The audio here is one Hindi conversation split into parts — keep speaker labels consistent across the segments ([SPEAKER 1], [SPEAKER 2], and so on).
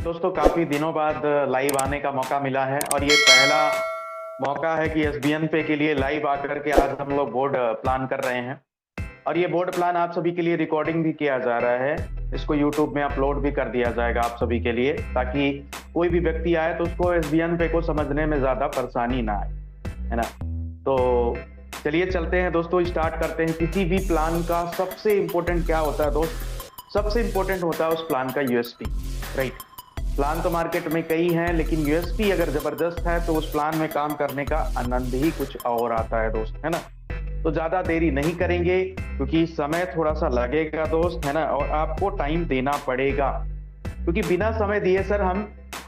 [SPEAKER 1] दोस्तों काफी दिनों बाद लाइव आने का मौका मिला है और ये पहला मौका है कि एसबीएन पे के लिए लाइव आकर के आज हम लोग बोर्ड प्लान कर रहे हैं। और ये बोर्ड प्लान आप सभी के लिए रिकॉर्डिंग भी किया जा रहा है, इसको यूट्यूब में अपलोड भी कर दिया जाएगा आप सभी के लिए, ताकि कोई भी व्यक्ति आए तो उसको एसबीएन पे को समझने में ज्यादा परेशानी ना आए, है ना। तो चलिए चलते हैं दोस्तों, स्टार्ट करते हैं। किसी भी प्लान का सबसे इंपॉर्टेंट क्या होता है दोस्त? सबसे इंपॉर्टेंट होता है उस प्लान का यूएसपी, राइट। प्लान तो मार्केट में कई हैं, लेकिन यूएसपी अगर जबरदस्त है तो उस प्लान में काम करने का आनंद ही कुछ और आता है दोस्त, है ना। तो ज्यादा देरी नहीं करेंगे क्योंकि समय थोड़ा सा लगेगा दोस्त, है ना, और आपको टाइम देना पड़ेगा क्योंकि बिना समय दिए सर हम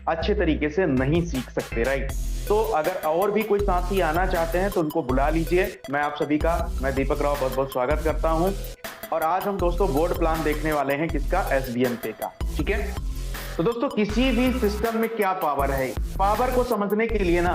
[SPEAKER 1] अच्छे तरीके से नहीं सीख सकते, राइट। तो अगर और भी कोई साथी आना चाहते हैं तो उनको बुला लीजिए। मैं दीपक राव बहुत बहुत स्वागत करता हूं। और आज हम दोस्तों बोर्ड प्लान देखने वाले हैं, किसका? एसबीएन पे का, ठीक है। तो दोस्तों किसी भी सिस्टम में क्या पावर है, पावर को समझने के लिए ना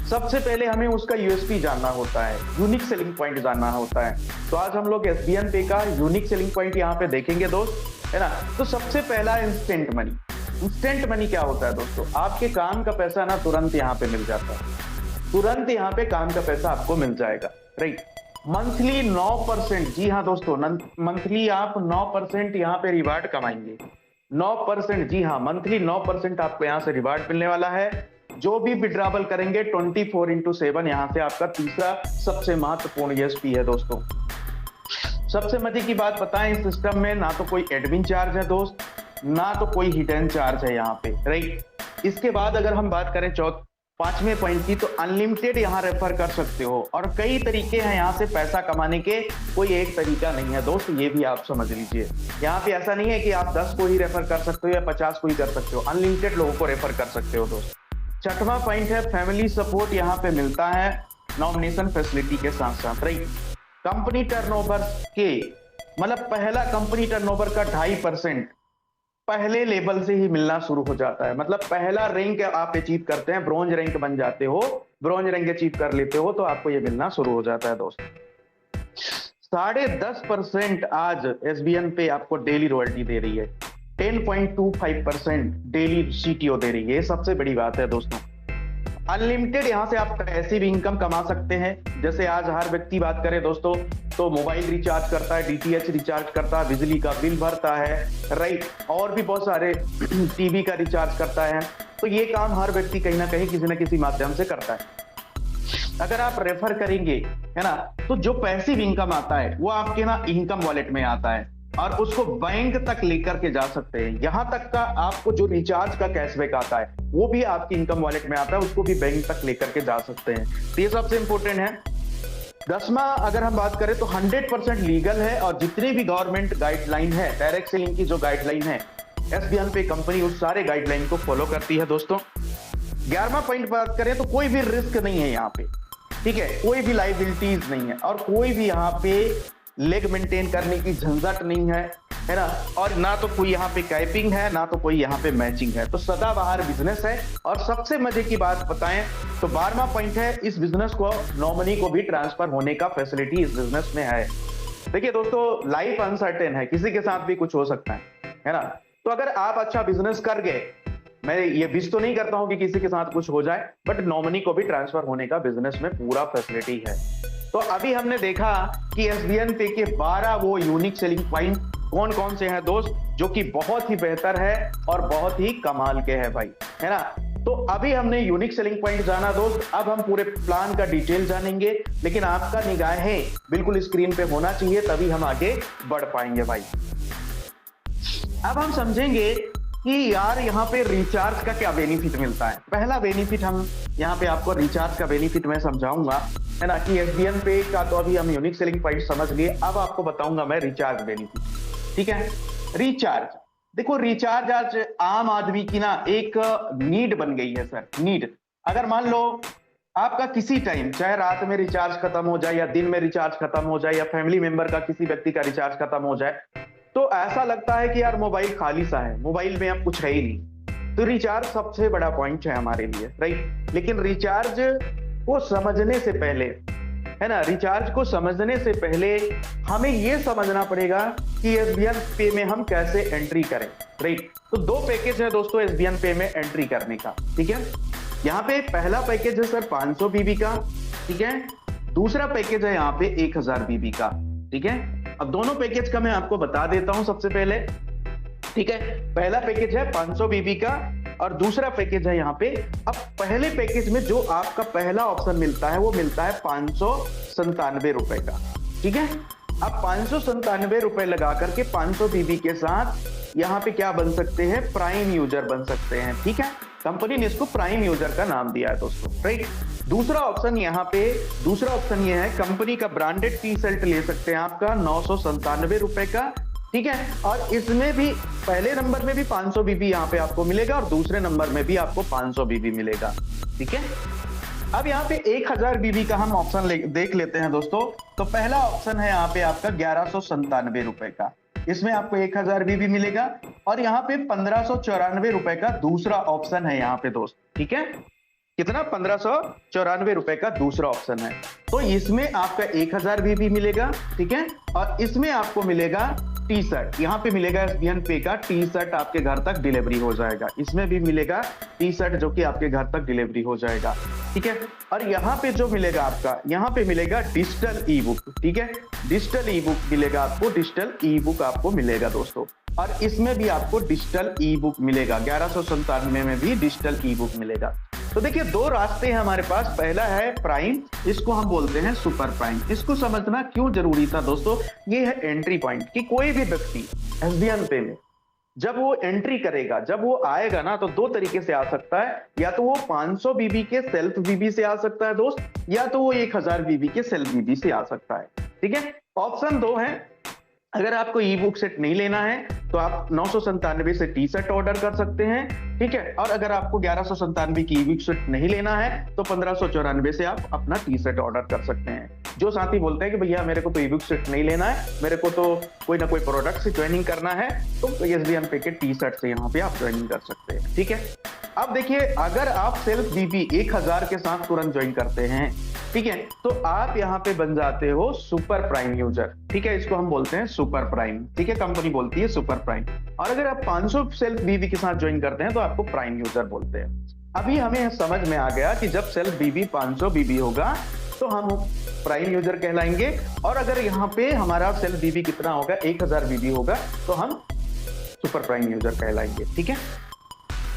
[SPEAKER 1] सबसे पहले हमें उसका यूएसपी जानना होता है, यूनिक सेलिंग पॉइंट जानना होता है। तो आज हम लोग एसबीएन पे का यूनिक सेलिंग पॉइंट यहाँ पे देखेंगे दोस्त, है ना। तो सबसे पहला इंस्टेंट मनी। इंस्टेंट मनी क्या होता है दोस्तों? आपके काम का पैसा ना तुरंत यहाँ पे मिल जाता है, तुरंत यहाँ पे काम का पैसा आपको मिल जाएगा, राइट। मंथली 9%, जी हाँ दोस्तों, मंथली आप 9% यहाँ पे रिवार्ड कमाएंगे। 9%, जी हाँ, मंथली 9% आपको यहाँ से रिवार्ड मिलने वाला है। जो भी विड्रॉवल करेंगे 24/7 यहाँ से आपका तीसरा सबसे महत्वपूर्ण यूएसपी है दोस्तों। सबसे मजे की बात बताएं, इस सिस्टम में ना तो कोई एडमिन चार्ज है दोस्त, ना तो कोई हिडन चार्ज है यहाँ पे, राइट। इसके बाद अगर हम बात करें पांचवें पॉइंट की, तो अनलिमिटेड यहाँ रेफर कर सकते हो और कई तरीके हैं यहाँ से पैसा कमाने के, कोई एक तरीका नहीं है दोस्त, ये भी आप समझ लीजिए। यहाँ पे ऐसा नहीं है कि आप 10 को ही रेफर कर सकते हो या 50 को ही कर सकते हो, अनलिमिटेड लोगों को रेफर कर सकते हो दोस्त। छठवां पॉइंट है फैमिली सपोर्ट यहाँ पे मिलता है नॉमिनेशन फैसिलिटी के साथ साथ, राइट। कंपनी टर्नओवर के मतलब पहला कंपनी टर्नओवर का 2.5% पहले लेवल से ही मिलना शुरू हो जाता है। मतलब पहला रैंक आप अचीव करते हैं, ब्रॉन्ज रैंक बन जाते हो, ब्रॉन्ज रैंक अचीव कर लेते हो तो आपको ये मिलना शुरू हो जाता है दोस्त। 10.5% आज एसबीएन पे आपको डेली रॉयल्टी दे रही है, 10.25% डेली सीटीओ दे रही है, ये सबसे बड़ी बात है दोस्तों। अनलिमिटेड यहाँ से आप पैसिव इनकम कमा सकते हैं। जैसे आज हर व्यक्ति बात करे दोस्तों तो मोबाइल रिचार्ज करता है, डीटीएच रिचार्ज करता है, बिजली का बिल भरता है, राइट, और भी बहुत सारे टीवी का रिचार्ज करता है। तो ये काम हर व्यक्ति कहीं ना कहीं किसी न किसी माध्यम से करता है। अगर आप रेफर करेंगे, है ना, तो जो पैसिव इनकम आता है वो आपके ना इनकम वॉलेट में आता है और उसको बैंक तक लेकर के जा सकते हैं। यहां तक का आपको जो रिचार्ज का कैशबैक आता है वो भी आपकी इनकम वॉलेट में आता है, उसको भी बैंक तक लेकर के जा सकते हैं। तो ये सबसे इंपॉर्टेंट है। 10वां अगर हम बात करें तो 100% लीगल है और जितनी भी गवर्नमेंट गाइडलाइन है, डायरेक्ट सेलिंग की जो गाइडलाइन है, एसबीएन पे कंपनी उस सारे गाइडलाइन को फॉलो करती है दोस्तों। 11वां पॉइंट बात करें तो कोई भी रिस्क नहीं है यहाँ पे, ठीक है, कोई भी लाइबिलिटीज नहीं है और कोई भी यहाँ पे लेग मेंटेन करने की झंझट नहीं है ना, और ना तो कोई यहाँ पे कैपिंग है, ना तो कोई यहाँ पे मैचिंग है। तो सदाबहार बिजनेस है। और सबसे मजे की बात बताएं तो 12वां पॉइंट है, इस बिजनेस को नॉमिनी को भी ट्रांसफर होने का फैसिलिटी इस बिजनेस में है। देखिए दोस्तों, लाइफ अनसर्टेन है, किसी के साथ भी कुछ हो सकता है ना। तो अगर आप अच्छा बिजनेस कर गए, मैं ये विश तो नहीं करता हूं कि किसी के साथ कुछ हो जाए, बट नॉमिनी को भी ट्रांसफर होने का बिजनेस में पूरा फैसिलिटी है। तो अभी हमने देखा कि एसबीएन पे के 12 वो यूनिक सेलिंग पॉइंट कौन कौन से हैं दोस्त, जो कि बहुत ही बेहतर है और बहुत ही कमाल के हैं भाई, है ना। तो अभी हमने यूनिक सेलिंग पॉइंट जाना दोस्त, अब हम पूरे प्लान का डिटेल जानेंगे, लेकिन आपका निगाहें बिल्कुल स्क्रीन पे होना चाहिए, तभी हम आगे बढ़ पाएंगे भाई। अब हम समझेंगे कि यार यहाँ पे रिचार्ज का क्या बेनिफिट मिलता है। पहला बेनिफिट हम यहाँ पे आपको रिचार्ज का बेनिफिट मैं समझाऊंगा, है ना, कि एसबीएन पे का तो अभी हम यूनिक सेलिंग पॉइंट समझ लिए, अब आपको बताऊंगा मैं रिचार्ज बेनिफिट, ठीक है। रिचार्ज, देखो रिचार्ज आज आम आदमी की ना एक नीड बन गई है सर, नीड। अगर मान लो आपका किसी टाइम, चाहे रात में रिचार्ज खत्म हो जाए या दिन में रिचार्ज खत्म हो जाए या फैमिली मेंबर का किसी व्यक्ति का रिचार्ज खत्म हो जाए, तो ऐसा लगता है कि यार मोबाइल खाली सा है, मोबाइल में अब कुछ है ही नहीं। तो रिचार्ज सबसे बड़ा पॉइंट है हमारे लिए, राइट। लेकिन रिचार्ज को समझने से पहले, है ना, रिचार्ज को समझने से पहले हमें ये समझना पड़ेगा कि एसबीएन पे में हम कैसे एंट्री करें, राइट। तो दो पैकेज है दोस्तों एसबीएन पे में एंट्री करने का, ठीक है। यहाँ पे पहला पैकेज है सर 500 बीबी का, ठीक है। दूसरा पैकेज है यहाँ पे 1000 बीबी का, ठीक है। अब दोनों पैकेज का मैं आपको बता देता हूं सबसे पहले, ठीक है। पहला पैकेज है 500 बीबी का और दूसरा पैकेज है यहाँ पे। अब पहले पैकेज में जो आपका पहला ऑप्शन मिलता है वो मिलता है 597 रुपए का, ठीक है। अब 597 रुपए लगा करके 500 बीबी के साथ यहाँ पे क्या बन सकते हैं, प्राइम यूजर बन सकते हैं, ठीक है। कंपनी ने इसको प्राइम यूजर का नाम दिया है दोस्तों, राइट। दूसरा ऑप्शन यहाँ पे, दूसरा ऑप्शन ये है कंपनी का ब्रांडेड टी शर्ट ले सकते हैं आपका 997 रुपए का, ठीक है। और इसमें भी पहले नंबर में भी 500 बीबी यहाँ पे आपको मिलेगा और दूसरे नंबर में भी आपको 500 बीबी मिलेगा, ठीक है। अब यहाँ पे 1000 बीबी का हम ऑप्शन देख लेते हैं दोस्तों। तो पहला ऑप्शन है यहाँ पे आपका 1197 रुपए का, इसमें आपको 1000 बीबी मिलेगा और यहाँ पे 1594 रुपए का दूसरा ऑप्शन है यहाँ पे दोस्त, ठीक है। कितना, 1594 रुपए का दूसरा ऑप्शन है। तो इसमें आपका 1000 बीबी मिलेगा, ठीक है। और इसमें आपको मिलेगा टी शर्ट, यहाँ पे मिलेगा एसबीएन पे का टी शर्ट आपके घर तक डिलीवरी हो जाएगा। इसमें भी मिलेगा टी शर्ट जो कि आपके घर तक डिलीवरी हो जाएगा, ठीक है। और यहाँ पे जो मिलेगा आपका, यहाँ पे मिलेगा डिजिटल ई बुक, ठीक है। डिजिटल ई बुक मिलेगा आपको, डिजिटल ई बुक आपको मिलेगा दोस्तों। और इसमें भी आपको डिजिटल ई बुक मिलेगा, 1197 में भी डिजिटल ई बुक मिलेगा। तो देखिए दो रास्ते हैं हमारे पास। पहला है प्राइम, इसको हम बोलते हैं सुपर प्राइम। इसको समझना क्यों जरूरी था दोस्तों, ये है एंट्री पॉइंट कि कोई भी व्यक्ति एसबीएन पे में जब वो एंट्री करेगा, जब वो आएगा ना, तो दो तरीके से आ सकता है। या तो वो 500 बीबी के सेल्फ बीबी से आ सकता है दोस्त, या तो वो 1000 बीबी के सेल्फ बीबी से आ सकता है, ठीक है। ऑप्शन दो है। अगर आपको ई बुक सेट नहीं लेना है तो आप 997 से टी शर्ट ऑर्डर कर सकते हैं, ठीक है। और अगर आपको 1197 की ई बुक सेट नहीं लेना है तो 1594 से आप अपना टी शर्ट ऑर्डर कर सकते हैं। जो साथी बोलते हैं कि भैया मेरे को तो ई बुक सेट नहीं लेना है, मेरे को तो कोई ना कोई प्रोडक्ट से ज्वाइनिंग करना है, तो एसबीएन पे के टी शर्ट से यहाँ पे आप ज्वाइनिंग कर सकते हैं, ठीक है। अब देखिए अगर आप सेल्फ बीबी 1000 के साथ तुरंत ज्वाइन करते हैं, ठीक है, तो आप यहाँ पे बन जाते हो सुपर प्राइम यूजर, ठीक है। इसको हम बोलते हैं सुपर प्राइम, ठीक है। कंपनी बोलती है सुपर प्राइम। और अगर आप 500 सेल्फ बीबी के साथ ज्वाइन करते हैं तो आपको प्राइम यूजर बोलते हैं। अभी हमें समझ में आ गया कि जब सेल्फ बीबी 500 बीबी होगा तो हम प्राइम यूजर कहलाएंगे, और अगर यहाँ पे हमारा सेल्फ बीबी कितना होगा, 1000 बीबी होगा, तो हम सुपर प्राइम यूजर कहलाएंगे, ठीक है।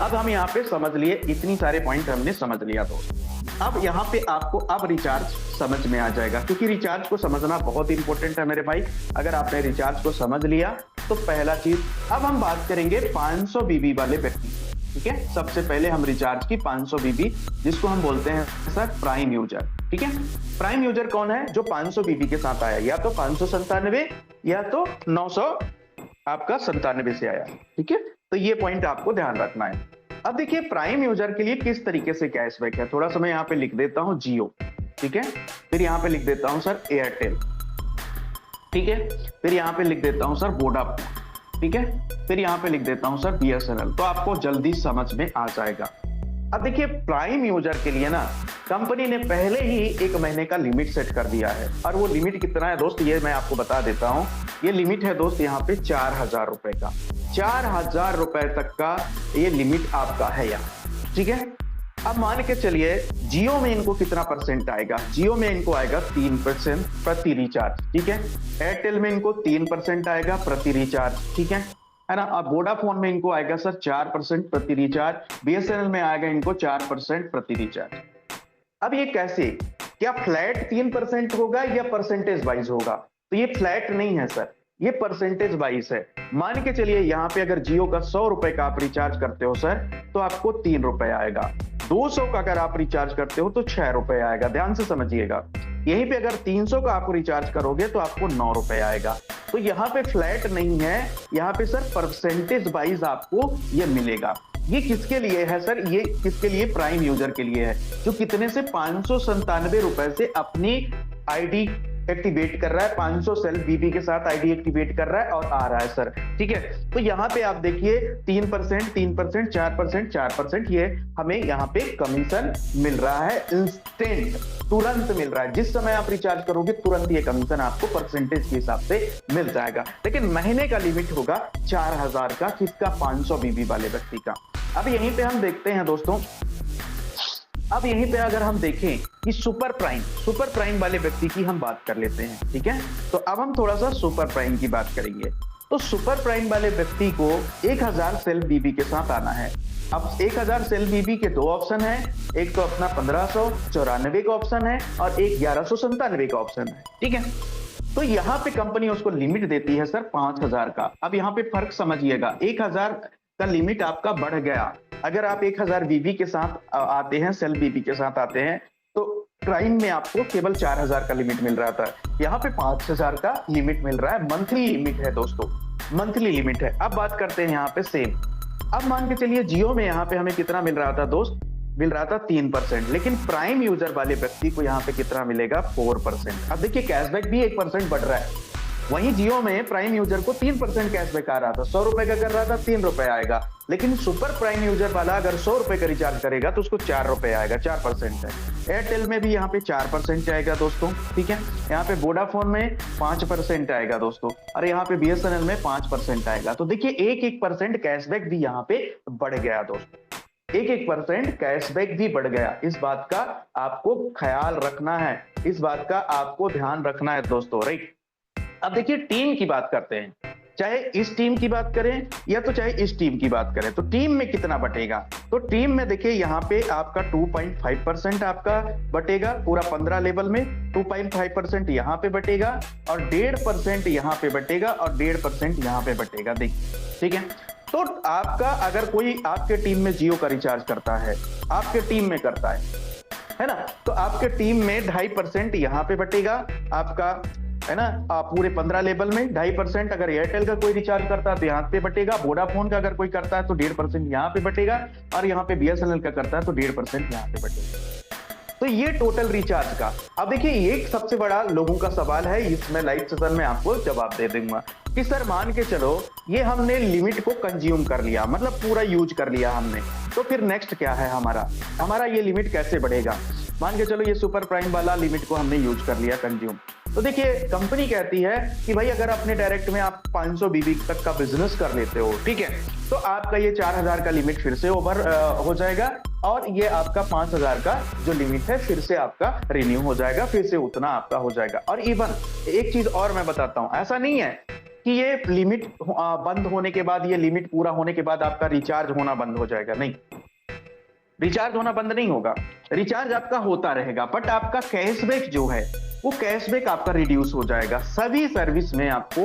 [SPEAKER 1] अब हम यहाँ पे समझ लिए, इतनी सारे पॉइंट हमने समझ लिया दोस्त। अब यहाँ पे आपको अब रिचार्ज समझ में आ जाएगा, क्योंकि रिचार्ज को समझना बहुत इंपॉर्टेंट है मेरे भाई। अगर आपने रिचार्ज को समझ लिया तो पहला चीज, अब हम बात करेंगे 500 बीबी वाले व्यक्ति, ठीक है। सबसे पहले हम रिचार्ज की 500 बीबी, जिसको हम बोलते हैं सर प्राइम यूजर, ठीक है। प्राइम यूजर कौन है, जो 500 बीबी के साथ आया, या तो 597 या तो 900 आपका 97 से आया, ठीक है। तो ये पॉइंट आपको ध्यान रखना है। अब देखिए प्राइम यूजर के लिए किस तरीके से कैशबैक है, थोड़ा सा मैं यहाँ पे लिख देता हूँ जियो, ठीक है। फिर यहाँ पे लिख देता हूँ सर एयरटेल, ठीक है। फिर यहाँ पे लिख देता हूँ सर वोडाफोन, ठीक है। फिर यहाँ पे लिख देता हूँ सर बीएसएनएल, तो आपको जल्दी समझ में आ जाएगा। अब देखिए प्राइम यूजर के लिए ना कंपनी ने पहले ही 1 महीने का लिमिट सेट कर दिया है, और वो लिमिट कितना है दोस्त, ये मैं आपको बता देता हूँ। ये लिमिट है दोस्त यहाँ पे 4000 रुपए का, 4000 रुपए तक का ये लिमिट आपका है यहाँ, ठीक है। अब मान के चलिए जियो में इनको कितना परसेंट आएगा, जियो में इनको आएगा 3% प्रति रिचार्ज, ठीक है। एयरटेल में इनको 3% आएगा प्रति रिचार्ज, ठीक है ना। अब वोडाफोन में इनको आएगा सर 4% प्रति रिचार्ज, बीएसएनएल में आएगा इनको 4% प्रति रिचार्ज। अब ये कैसे, क्या फ्लैट 3% होगा या परसेंटेज वाइज होगा, तो ये फ्लैट नहीं है सर, ये परसेंटेज वाइज है। मान के चलिए यहाँ पे अगर जियो का 100 रुपए का आप रिचार्ज करते हो सर, तो आपको 3 रुपए आएगा। 200 का अगर आप रिचार्ज करते हो तो 6 रुपए आएगा, ध्यान से समझिएगा। यहीं पे अगर 300 का आप रिचार्ज करोगे तो आपको 9 रुपए आएगा। तो यहाँ पे फ्लैट नहीं है, यहाँ पे सर परसेंटेज वाइज आपको ये मिलेगा। ये किसके लिए है सर, ये किसके लिए, प्राइम यूजर के लिए है, जो कितने से 597 रुपए से अपनी आईडी एक्टिवेट कर रहा है, 500 सेल बीबी के साथ आईडी एक्टिवेट कर रहा है और आ रहा है सर। ठीक है, तो यहाँ पे आप देखिए 3%, 3%, 4%, 4%, ये हमें यहाँ पे कमीशन मिल रहा है, इंस्टेंट, तुरंत मिल रहा है। जिस समय आप रिचार्ज करोगे तुरंत ये कमीशन आपको परसेंटेज के हिसाब से मिल जाएगा। लेकिन महीने का लिमिट होगा 4000 का, किसका? 500 बीबी वाले व्यक्ति का। अब यहीं पे हम देखते हैं दोस्तों, अब यहीं पे अगर हम देखें कि सुपर प्राइम वाले व्यक्ति की हम बात कर लेते हैं। ठीक है, तो अब हम थोड़ा सा सुपर प्राइम की बात करेंगे। तो सुपर प्राइम वाले व्यक्ति को 1000 सेल बीबी के साथ आना है। अब 1000 सेल बीबी के दो ऑप्शन है, एक तो अपना 1594 का ऑप्शन है और एक 1197 का ऑप्शन है। ठीक है, तो यहाँ पे कंपनी उसको लिमिट देती है सर 5000 का। अब यहाँ पे फर्क समझिएगा, 1000 का लिमिट आपका बढ़ गया। अगर आप 1000 बीबी के साथ आते हैं, सेल बीबी के साथ आते हैं, तो प्राइम में आपको केवल 4000 का लिमिट मिल रहा था, यहाँ पे 5000 का लिमिट मिल रहा है। मंथली लिमिट है दोस्तों, मंथली लिमिट है। अब बात करते हैं यहाँ पे सेम। अब मान के चलिए जियो में यहाँ पे हमें कितना मिल रहा था दोस्त? मिल रहा था 3%, लेकिन प्राइम यूजर वाले व्यक्ति को यहाँ पे कितना मिलेगा? 4%। अब देखिए कैशबैक भी 1% बढ़ रहा है। वहीं जियो में प्राइम यूजर को 3% कैशबैक आ रहा था, 100 रुपए का कर रहा था 3 रुपए आएगा। लेकिन सुपर प्राइम यूजर वाला अगर 100 रुपए का रिचार्ज करेगा तो उसको 4 रुपए आएगा, 4% है। एयरटेल में भी यहाँ पे 4% आएगा दोस्तों। ठीक है, यहाँ पे वोडाफोन में 5% आएगा दोस्तों, और यहाँ पे बीएसएनएल में 5% आएगा। तो देखिए 1% कैशबैक भी यहाँ पे बढ़ गया दोस्तों, 1% कैशबैक भी बढ़ गया। इस बात का आपको ख्याल रखना है, इस बात का आपको ध्यान रखना है दोस्तों, राइट। अब देखिए टीम की बात करते हैं, चाहे इस टीम की बात करें या तो चाहे इस टीम की बात करें, तो टीम में कितना बटेगा? तो टीम में देखिए यहाँ पे आपका 2.5% आपका बटेगा पूरा 15 लेवल में, 2.5% यहाँ पे बटेगा और 1.5% यहाँ पे बटेगा और 1.5% यहाँ पे बटेगा। देखिए, ठीक है, तो आपका अगर कोई आपके टीम में जियो का रिचार्ज करता है, आपके टीम में करता है ना, तो आपके टीम में 2.5% यहाँ पे बटेगा आपका, है ना, पूरे 15 लेवल में 2.5%। अगर एयरटेल का कोई रिचार्ज करता है तो यहाँ पे बटेगा, वोडाफोन का अगर कोई करता है तो 1.5% यहाँ पे बटेगा, और यहाँ पे बीएसएनएल का करता है तो 1.5% यहाँ पे बटेगा। तो ये टोटल रिचार्ज का। अब देखिए एक सबसे बड़ा लोगों का सवाल है, इसमें लाइव सेशन में आपको जवाब दे दूंगा कि सर मान के चलो ये हमने लिमिट को कंज्यूम कर लिया, मतलब पूरा यूज कर लिया हमने, तो फिर नेक्स्ट क्या है हमारा ये लिमिट कैसे बढ़ेगा? मान के चलो ये सुपर प्राइम वाला लिमिट को हमने यूज कर लिया कंज्यूम, तो देखिए कंपनी कहती है कि भाई अगर अपने डायरेक्ट में आप 500 बीबी तक का बिजनेस कर लेते हो, ठीक है, तो आपका ये 4000 का लिमिट फिर से ओवर हो जाएगा, और ये आपका 5000 का जो लिमिट है फिर से आपका रिन्यू हो जाएगा, फिर से उतना आपका हो जाएगा। और इवन एक चीज और मैं बताता हूं, ऐसा नहीं है कि ये लिमिट बंद होने के बाद, ये लिमिट पूरा होने के बाद आपका रिचार्ज होना बंद हो जाएगा, नहीं, रिचार्ज होना बंद नहीं होगा, रिचार्ज आपका होता रहेगा, बट आपका कैशबैक जो है वो कैशबैक आपका रिड्यूस हो जाएगा। सभी सर्विस में आपको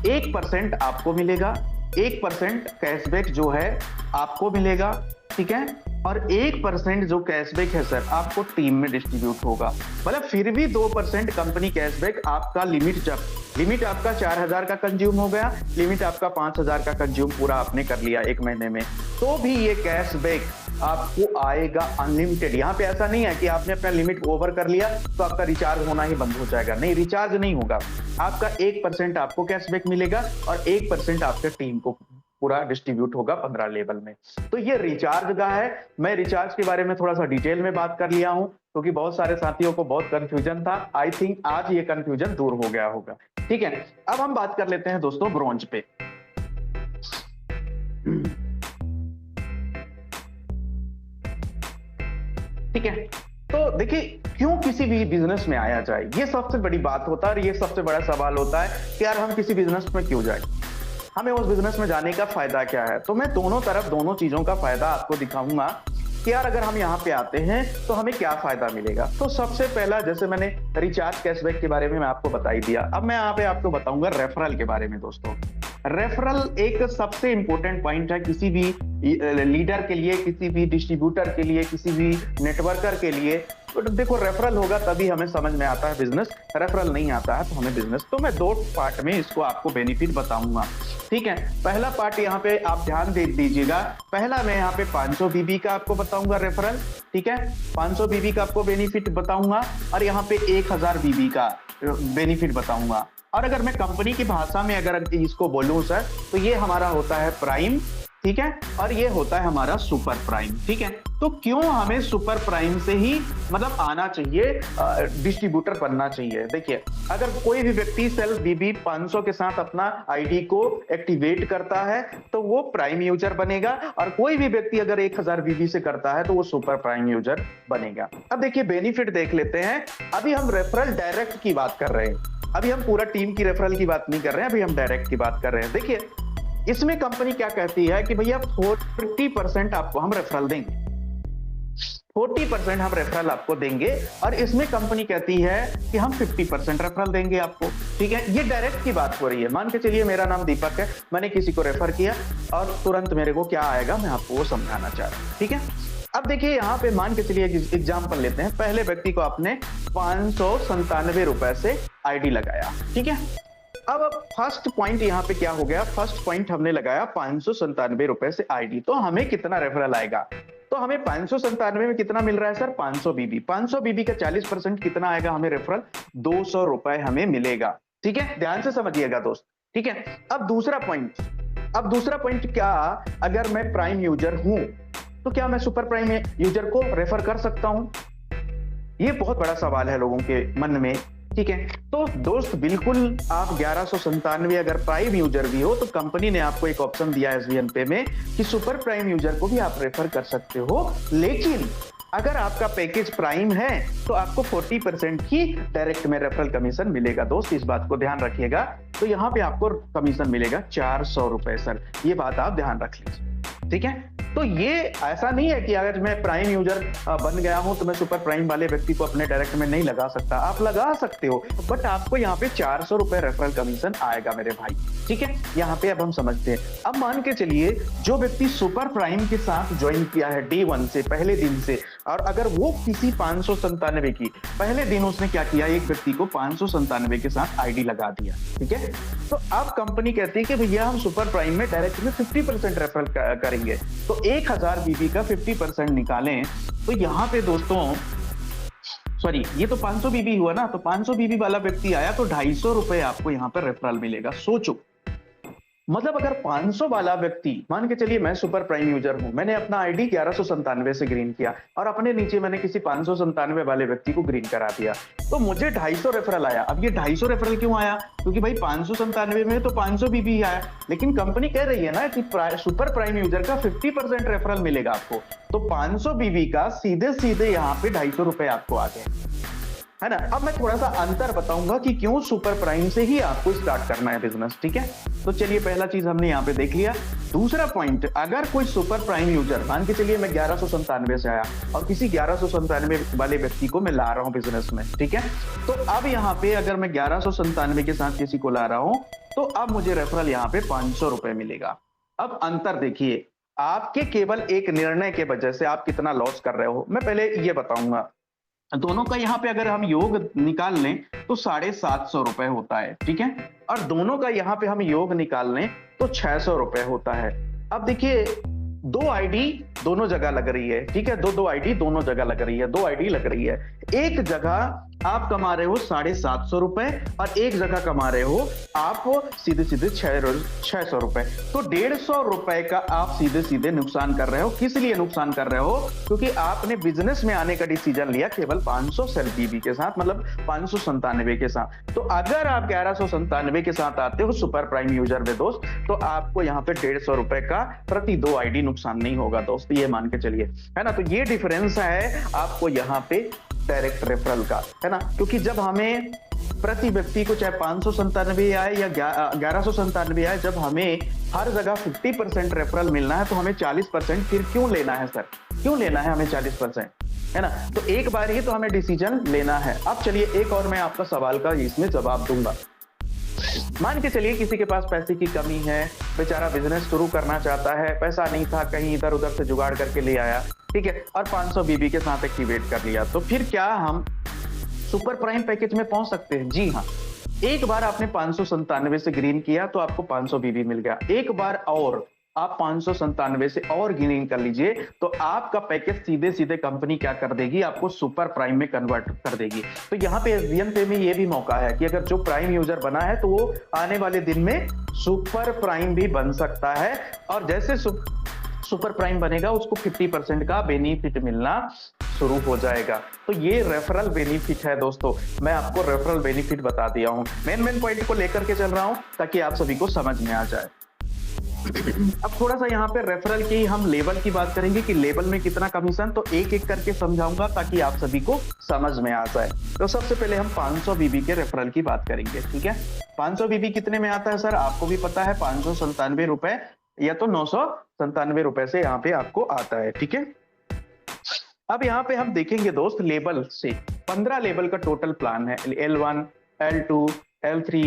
[SPEAKER 1] 1% आपको मिलेगा, 1% कैशबैक जो है आपको मिलेगा, ठीक है, और 1% जो कैशबैक है सर आपको टीम में डिस्ट्रीब्यूट होगा। मतलब फिर भी 2% कंपनी कैशबैक आपका लिमिट आपका 4000 का कंज्यूम हो गया, लिमिट आपका 5000 का कंज्यूम पूरा आपने कर लिया एक महीने में, तो भी ये कैशबैक आपको आएगा अनलिमिटेड। यहाँ पे ऐसा नहीं है कि आपने अपना लिमिट ओवर कर लिया तो आपका रिचार्ज होना ही बंद हो जाएगा, नहीं, रिचार्ज नहीं होगा, आपका 1% आपको कैशबैक मिलेगा और 1% आपके टीम को पूरा डिस्ट्रीब्यूट होगा 15 लेवल में। तो ये रिचार्ज का है। मैं रिचार्ज के बारे में थोड़ा सा डिटेल में बात कर लिया हूं क्योंकि बहुत सारे साथियों को बहुत कंफ्यूजन था। आई थिंक आज ये कंफ्यूजन दूर हो गया होगा, ठीक है। अब हम बात कर लेते हैं दोस्तों ब्रोंज पे। ठीक है, तो देखिए क्यों किसी भी बिजनेस में आया जाए, ये सबसे बड़ी बात होता है और ये सबसे बड़ा सवाल होता है कि यार हम किसी बिजनेस में क्यों जाए, हमें उस बिजनेस में जाने का फायदा क्या है। तो मैं दोनों तरफ दोनों चीजों का फायदा आपको दिखाऊंगा कि यार अगर हम यहाँ पे आते हैं तो हमें क्या फायदा मिलेगा। तो सबसे पहला, जैसे मैंने रिचार्ज कैशबैक के बारे में मैं आपको बता ही दिया, अब मैं यहाँ पे आपको बताऊंगा रेफरल के बारे में। दोस्तों रेफरल एक सबसे इंपॉर्टेंट पॉइंट है किसी भी लीडर के लिए, किसी भी डिस्ट्रीब्यूटर के लिए, किसी भी नेटवर्कर के लिए। तो देखो रेफरल होगा तभी हमें समझ में आता है बिजनेस, रेफरल नहीं आता है तो हमें बिजनेस। तो मैं दो पार्ट में इसको आपको बेनिफिट बताऊंगा, ठीक है। पहला पार्ट यहाँ पे आप ध्यान दे दीजिएगा, पहला मैं यहाँ पे 500 बीबी का आपको बताऊंगा रेफरल, ठीक है, 500 बीबी का आपको बेनिफिट बताऊंगा, और यहाँ पे 1000 बीबी का बेनिफिट बताऊंगा। और अगर मैं कंपनी की भाषा में अगर इसको बोलूं सर, तो ये हमारा होता है प्राइम, ठीक है, और ये होता है हमारा सुपर प्राइम, ठीक है। तो क्यों हमें सुपर प्राइम से ही मतलब आना चाहिए, डिस्ट्रीब्यूटर बनना चाहिए। देखिए, अगर कोई भी व्यक्ति सेल्फ बीबी 500 के साथ अपना आईडी को एक्टिवेट करता है तो वो प्राइम यूजर बनेगा, और कोई भी व्यक्ति अगर 1000 बीबी से करता है तो वो सुपर प्राइम यूजर बनेगा। अब देखिए बेनिफिट देख लेते हैं। अभी हम रेफरल डायरेक्ट की बात कर रहे हैं, अभी हम पूरा टीम की रेफरल की बात नहीं कर रहे हैं, अभी हम डायरेक्ट की बात कर रहे हैं। देखिए इसमें कंपनी क्या कहती है कि भैया 40% आपको हम रेफरल देंगे, 40% हम रेफरल आपको देंगे, और इसमें कंपनी कहती है कि हम 50% रेफरल देंगे आपको, ठीक है। ये डायरेक्ट की बात हो रही है। मान के चलिए मेरा नाम दीपक है, मैंने किसी को रेफर किया और तुरंत मेरे को क्या आएगा मैं आपको वो समझाना चाह रहा हूं, ठीक है। अब देखिए यहाँ पे मान के चलिए एग्जाम्पल लेते हैं। पहले व्यक्ति को आपने 597 रुपए से आईडी लगाया, ठीक है। अब फर्स्ट पॉइंट यहाँ पे क्या हो गया, फर्स्ट पॉइंट हमने लगाया 597 रुपए से आईडी, तो हमें कितना रेफरल आएगा। तो हमें 597 में कितना मिल रहा है सर, 500 बीबी। 500 बीबी का 40% कितना आएगा हमें रेफरल, 200 रुपए हमें मिलेगा, ठीक है। ध्यान से समझिएगा दोस्त, ठीक है। अब दूसरा पॉइंट क्या, अगर मैं प्राइम यूजर हूं तो क्या मैं सुपर प्राइम यूजर को रेफर कर सकता हूं? ये बहुत बड़ा सवाल है लोगों के मन में, ठीक है। तो दोस्त बिल्कुल आप 1197 अगर प्राइम यूजर भी हो तो कंपनी ने आपको एक ऑप्शन दिया है एसबीएन पे में कि सुपर प्राइम यूजर को भी आप रेफर कर सकते हो, लेकिन अगर आपका पैकेज प्राइम है तो आपको 40% की डायरेक्ट में रेफरल कमीशन मिलेगा। दोस्त इस बात को ध्यान रखिएगा। तो यहाँ पे आपको कमीशन मिलेगा 400 रुपए सर, ये बात आप ध्यान रख लीजिए, ठीक है। तो ये ऐसा नहीं है कि अगर मैं प्राइम यूजर बन गया हूं तो मैं सुपर प्राइम वाले व्यक्ति को अपने डायरेक्ट में नहीं लगा सकता, आप लगा सकते हो, बट आपको यहाँ पे 400 रुपए रेफरल कमीशन आएगा मेरे भाई, ठीक है। यहाँ पे अब हम समझते हैं। अब मान के चलिए जो व्यक्ति सुपर प्राइम के साथ ज्वाइन किया है डे 1 से, पहले दिन से, और अगर वो किसी 597 की पहले दिन उसने क्या किया, एक व्यक्ति को 597 के साथ आईडी लगा दिया, ठीक है। तो अब कंपनी कहती है कि भैया हम सुपर प्राइम में डायरेक्ट में 50% रेफरल करेंगे, तो 1000 बीबी का 50% निकालें तो यहाँ पे दोस्तों, सॉरी ये तो 500 बीबी हुआ ना, तो 500 बीबी वाला व्यक्ति आया तो 250 रुपए आपको यहाँ पर रेफरल मिलेगा। सोचो, मतलब अगर 500 वाला व्यक्ति, मान के चलिए मैं सुपर प्राइम यूजर हूं, मैंने अपना आईडी 1197 से ग्रीन किया और अपने नीचे मैंने किसी 597 वाले व्यक्ति को ग्रीन करा दिया, तो मुझे 250 रेफरल आया। अब ये 250 रेफरल क्यों आया, क्योंकि भाई 597 में तो 500 बीबी आया, लेकिन कंपनी कह रही है ना कि सुपर प्राइम यूजर का 50% रेफरल मिलेगा आपको, तो 500 बीबी का सीधे सीधे यहाँ पे 250 रुपए आपको आ गए, है ना। अब मैं थोड़ा सा अंतर बताऊंगा कि क्यों सुपर प्राइम से ही आपको स्टार्ट करना है बिजनेस, ठीक है। तो चलिए पहला चीज हमने यहाँ पे देख लिया। दूसरा पॉइंट, अगर कोई सुपर प्राइम यूजर, मान के चलिए मैं 1197 से आया और किसी 1197 वाले व्यक्ति को मैं ला रहा हूं बिजनेस में, ठीक है। तो अब यहाँ पे अगर मैं 1197 के साथ किसी को ला रहा हूं तो अब मुझे रेफरल यहाँ पे 500 रुपए मिलेगा। अब अंतर देखिए, आपके केवल एक निर्णय के वजह से आप कितना लॉस कर रहे हो, मैं पहले ये बताऊंगा। दोनों का यहाँ पे अगर हम योग निकाल लें तो 750 रुपए होता है, ठीक है, और दोनों का यहाँ पे हम योग निकाल लें तो 600 रुपए होता है। अब देखिए 2 आईडी दोनों जगह लग रही है, ठीक है, दो आईडी दोनों जगह लग रही है, 2 आईडी लग रही है। एक जगह आप कमा रहे हो 750 रुपए और एक जगह कमा रहे हो आप सीधे सीधे 600 रुपए, तो 150 रुपए का आप सीधे सीधे नुकसान कर रहे हो। किस लिए नुकसान कर रहे हो, क्योंकि आपने बिजनेस में आने का डिसीजन लिया केवल 500 सेल्फ बीबी के साथ, मतलब 597 के साथ। तो अगर आप 1197 के साथ आते हो सुपर प्राइम यूजर में दोस्त, तो आपको यहाँ पे 150 रुपए का प्रति 2 आईडी नुकसान नहीं होगा दोस्त, ये मान के चलिए, है ना। तो ये डिफरेंस है आपको यहाँ पे डायरेक्ट रेफरल का, है ना। क्योंकि जब हमें प्रति व्यक्ति को चाहे 597 आए या 1197 आए, जब हमें हर जगह 50% रेफरल मिलना है तो हमें 40% फिर क्यों लेना है सर, क्यों लेना है हमें 40%, है ना। तो एक बार ही तो हमें डिसीजन लेना है। अब चलिए एक और मैं आपका सवाल का इसमें जवाब दूंगा। मान के चलिए किसी के पास पैसे की कमी है, बेचारा बिजनेस शुरू करना चाहता है, पैसा नहीं था, कहीं इधर उधर से जुगाड़ करके ले आया, ठीक है, और 500 बीबी के साथ एक्टिवेट कर लिया, तो फिर क्या हम सुपर प्राइम पैकेज में पहुंच सकते हैं? जी हाँ। एक बार आपने 597 से ग्रीन किया तो आपको 500 बीबी मिल गया, एक बार और आप 597 से और गेन कर लीजिए, तो आपका पैकेज सीधे सीधे कंपनी क्या कर देगी, आपको सुपर प्राइम में कन्वर्ट कर देगी। तो यहाँ पे एसबीएन पे में ये भी मौका है कि अगर जो प्राइम यूजर बना है तो वो आने वाले दिन में सुपर प्राइम भी बन सकता है, और जैसे सुपर प्राइम बनेगा उसको 50% का बेनिफिट मिलना शुरू हो जाएगा। तो ये रेफरल बेनिफिट है दोस्तों, मैं आपको रेफरल बेनिफिट बता दिया हूं, मेन पॉइंट को लेकर के चल रहा हूं ताकि आप सभी को समझ में आ जाए। अब थोड़ा सा यहाँ पे रेफरल की हम लेवल की बात करेंगे कि लेवल में कितना कमीशन, तो एक एक करके समझाऊंगा ताकि आप सभी को समझ में आ जाए। तो सबसे पहले हम 500 बीबी के रेफरल की बात करेंगे, ठीक है। 500 बीबी कितने में आता है सर, आपको भी पता है 597 रुपए या तो 997 रुपए से यहाँ पे आपको आता है, ठीक है। अब यहाँ पे हम देखेंगे दोस्त लेवल से 15 लेवल का टोटल प्लान है, L1, L2, L3,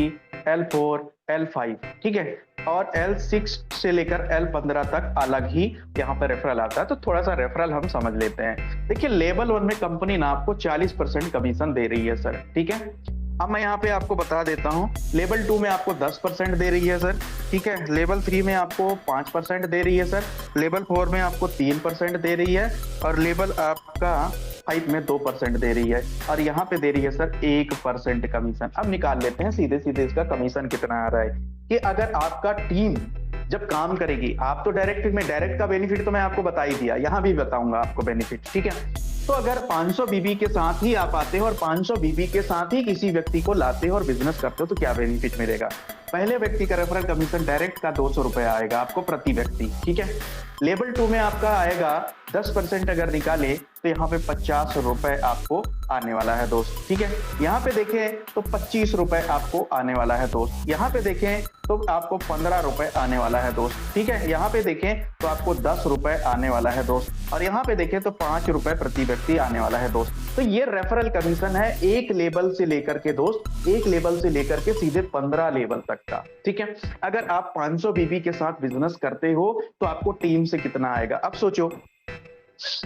[SPEAKER 1] L4, L5, ठीक है, और L6 से लेकर L15 तक अलग ही यहाँ पे रेफरल आता है। तो थोड़ा सा रेफरल हम समझ लेते हैं। देखिए लेवल 1 में कंपनी ना आपको 40% कमीशन दे रही है सर, ठीक है। अब मैं यहाँ पे आपको बता देता हूँ, लेवल 2 में आपको 10% दे रही है सर, ठीक है। लेवल 3 में आपको 5% दे रही है सर, लेवल 4 में आपको 3% दे रही है, और लेवल आपका 5 में 2% दे रही है, और यहाँ पे दे रही है सर 1% कमीशन। अब निकाल लेते हैं सीधे सीधे इसका कमीशन कितना आ रहा है, कि अगर आपका टीम जब काम करेगी, आप तो डायरेक्ट का बेनिफिट तो मैं आपको बता ही दिया, यहाँ भी बताऊंगा आपको बेनिफिट, ठीक है। तो अगर 500 बीबी के साथ ही आप आते हो और 500 बीबी के साथ ही किसी व्यक्ति को लाते हो और बिजनेस करते हो, तो क्या बेनिफिट मिलेगा। पहले व्यक्ति का रेफरल कमीशन डायरेक्ट का 200 रुपए आएगा आपको प्रति व्यक्ति, ठीक है। लेवल 2 में आपका आएगा 10% अगर निकाले तो यहाँ पे 50 रुपए आपको आने वाला है दोस्त, ठीक है। यहाँ पे देखें तो 25 रुपए आपको आने वाला है दोस्त, यहाँ पे देखें तो आपको 15 रुपए आने वाला है दोस्त, ठीक है। यहाँ पे देखें तो आपको 10 रुपए आने वाला है दोस्त, और यहाँ पे देखें तो 5 रुपए प्रति व्यक्ति आने वाला है दोस्त। तो ये रेफरल कमीशन है एक लेवल से लेकर के दोस्त, एक लेवल से लेकर के सीधे 15 लेवल तक का, ठीक है। अगर आप 500 बीबी के साथ बिजनेस करते हो तो आपको टीम से कितना आएगा। अब सोचो,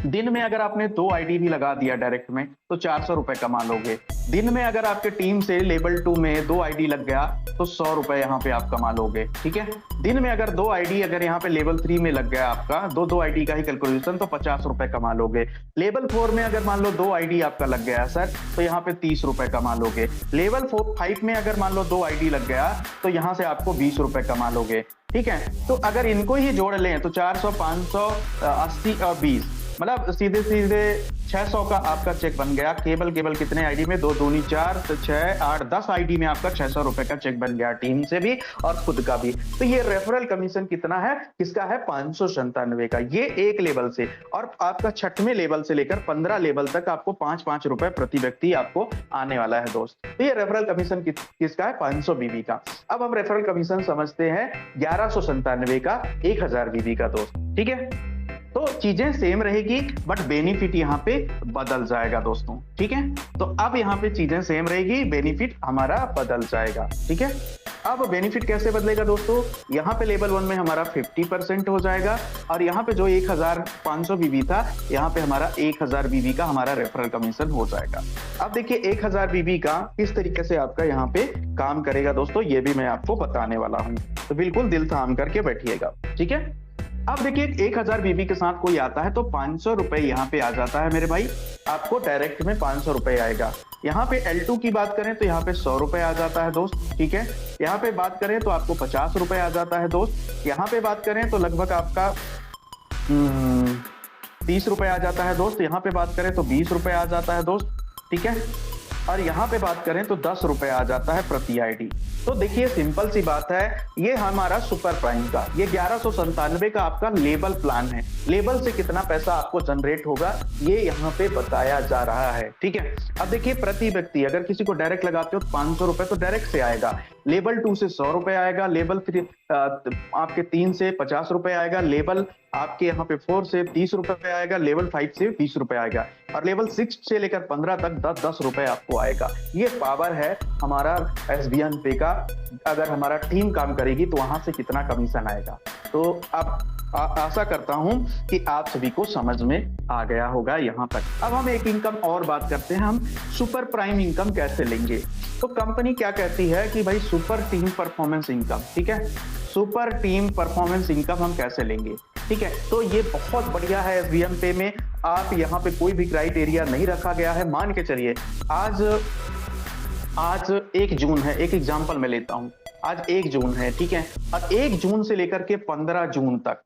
[SPEAKER 1] दिन में अगर आपने 2 आईडी भी लगा दिया डायरेक्ट में तो 400 रुपए कमा लोगे। दिन में अगर आपके टीम से लेवल 2 में 2 आईडी लग गया तो 100 रुपए यहाँ पे आप कमा लोगे, ठीक है। दिन में अगर 2 आईडी अगर यहाँ पे लेवल 3 में लग गया आपका, दो आईडी का ही कैलकुलेशन, तो 50 रुपए कमा लोगे। लेवल 4 में अगर मान लो 2 आईडी आपका लग गया सर, तो यहाँ पे 30 रुपए कमा लोगे। लेवल 5 में अगर मान लो 2 आईडी लग गया तो यहाँ से आपको 20 रुपए कमा लोगे, ठीक है। तो अगर इनको ही जोड़ लें तो 400, 500, 80 और 20, मतलब सीधे सीधे 600 का आपका चेक बन गया। केवल कितने आईडी में, 2 दूनी 4, 6, 8, 10 आईडी में आपका 600 रुपए का चेक बन गया, टीम से भी और खुद का भी। तो ये रेफरल कमीशन कितना है, किसका है, 597 का, ये एक लेवल से। और आपका 6वें लेवल से लेकर 15 लेवल तक आपको 5-5 रुपए प्रति व्यक्ति आपको आने वाला है दोस्त। तो ये रेफरल कमीशन किसका है, 500 बीबी का। अब हम रेफरल कमीशन समझते हैं 1197 का 1000 बीबी का दोस्त, ठीक है। तो चीजें सेम रहेगी बट बेनिफिट यहाँ पे बदल जाएगा दोस्तों, ठीक है। तो अब यहाँ पे चीजें सेम रहेगी, बेनिफिट हमारा बदल जाएगा, ठीक है। अब बेनिफिट कैसे बदलेगा दोस्तों, यहाँ पे लेवल 1 में हमारा 50% हो जाएगा, और यहाँ पे जो 1500 बीबी था, यहाँ पे हमारा 1000 बीबी का हमारा रेफरल कमीशन हो जाएगा। अब देखिए 1000 बीबी का किस तरीके से आपका यहाँ पे काम करेगा दोस्तों, ये भी मैं आपको बताने वाला हूँ, तो बिल्कुल दिल थाम करके बैठिएगा, ठीक है। अब देखिए 1000 बीबी के साथ कोई आता है तो 500 रुपए यहाँ पे आ जाता है मेरे भाई, आपको डायरेक्ट में 500 रुपए आएगा। यहाँ पे L2 की बात करें तो यहाँ पे 100 रुपए आ जाता है दोस्त, ठीक है। यहाँ पे बात करें तो आपको 50 रुपए आ जाता है दोस्त। यहाँ पे बात करें तो लगभग आपका 30 रुपए आ जाता है दोस्त। यहाँ पे बात करें तो 20 रुपए आ जाता है दोस्त, ठीक है। और यहाँ पे बात करें तो 10 रुपए आ जाता है प्रति आईडी। तो देखिए सिंपल सी बात है, ये हमारा सुपर प्राइम का, ये 1197 का आपका लेवल प्लान है। लेवल से कितना पैसा आपको जनरेट होगा ये यहाँ पे बताया जा रहा है, ठीक है। अब देखिए प्रति व्यक्ति अगर किसी को डायरेक्ट लगाते हो तो 500 रुपए तो डायरेक्ट से आएगा, लेवल 2 से 100 रुपए आएगा, लेवल 3 आपके 3 से 50 रुपए आएगा, लेवल आपके यहाँ पे 4 से 30 रुपए आएगा, लेवल 5 से 20 रुपए आएगा, और लेवल 6 से लेकर 15 तक 10-10 रुपए आपको आएगा। ये पावर है हमारा SBN पे का। अगर हमारा टीम काम करेगी तो वहां से कितना कमीशन आएगा। तो अब आशा करता हूं कि आप सभी को समझ में आ गया होगा यहाँ तक। अब हम एक इनकम और बात करते हैं, हम सुपर प्राइम इनकम कैसे लेंगे। तो कंपनी क्या कहती है कि भाई सुपर टीम परफॉर्मेंस इनकम, ठीक है, सुपर टीम परफॉर्मेंस इनकम हम कैसे लेंगे, ठीक है। तो ये बहुत बढ़िया है एसबीएन पे में। आप यहाँ पे कोई भी क्राइटेरिया नहीं रखा गया है। मान के चलिए आज 1 जून है, एक एग्जांपल मैं लेता हूं, आज 1 जून है, ठीक है, और 1 जून से लेकर के 15 जून तक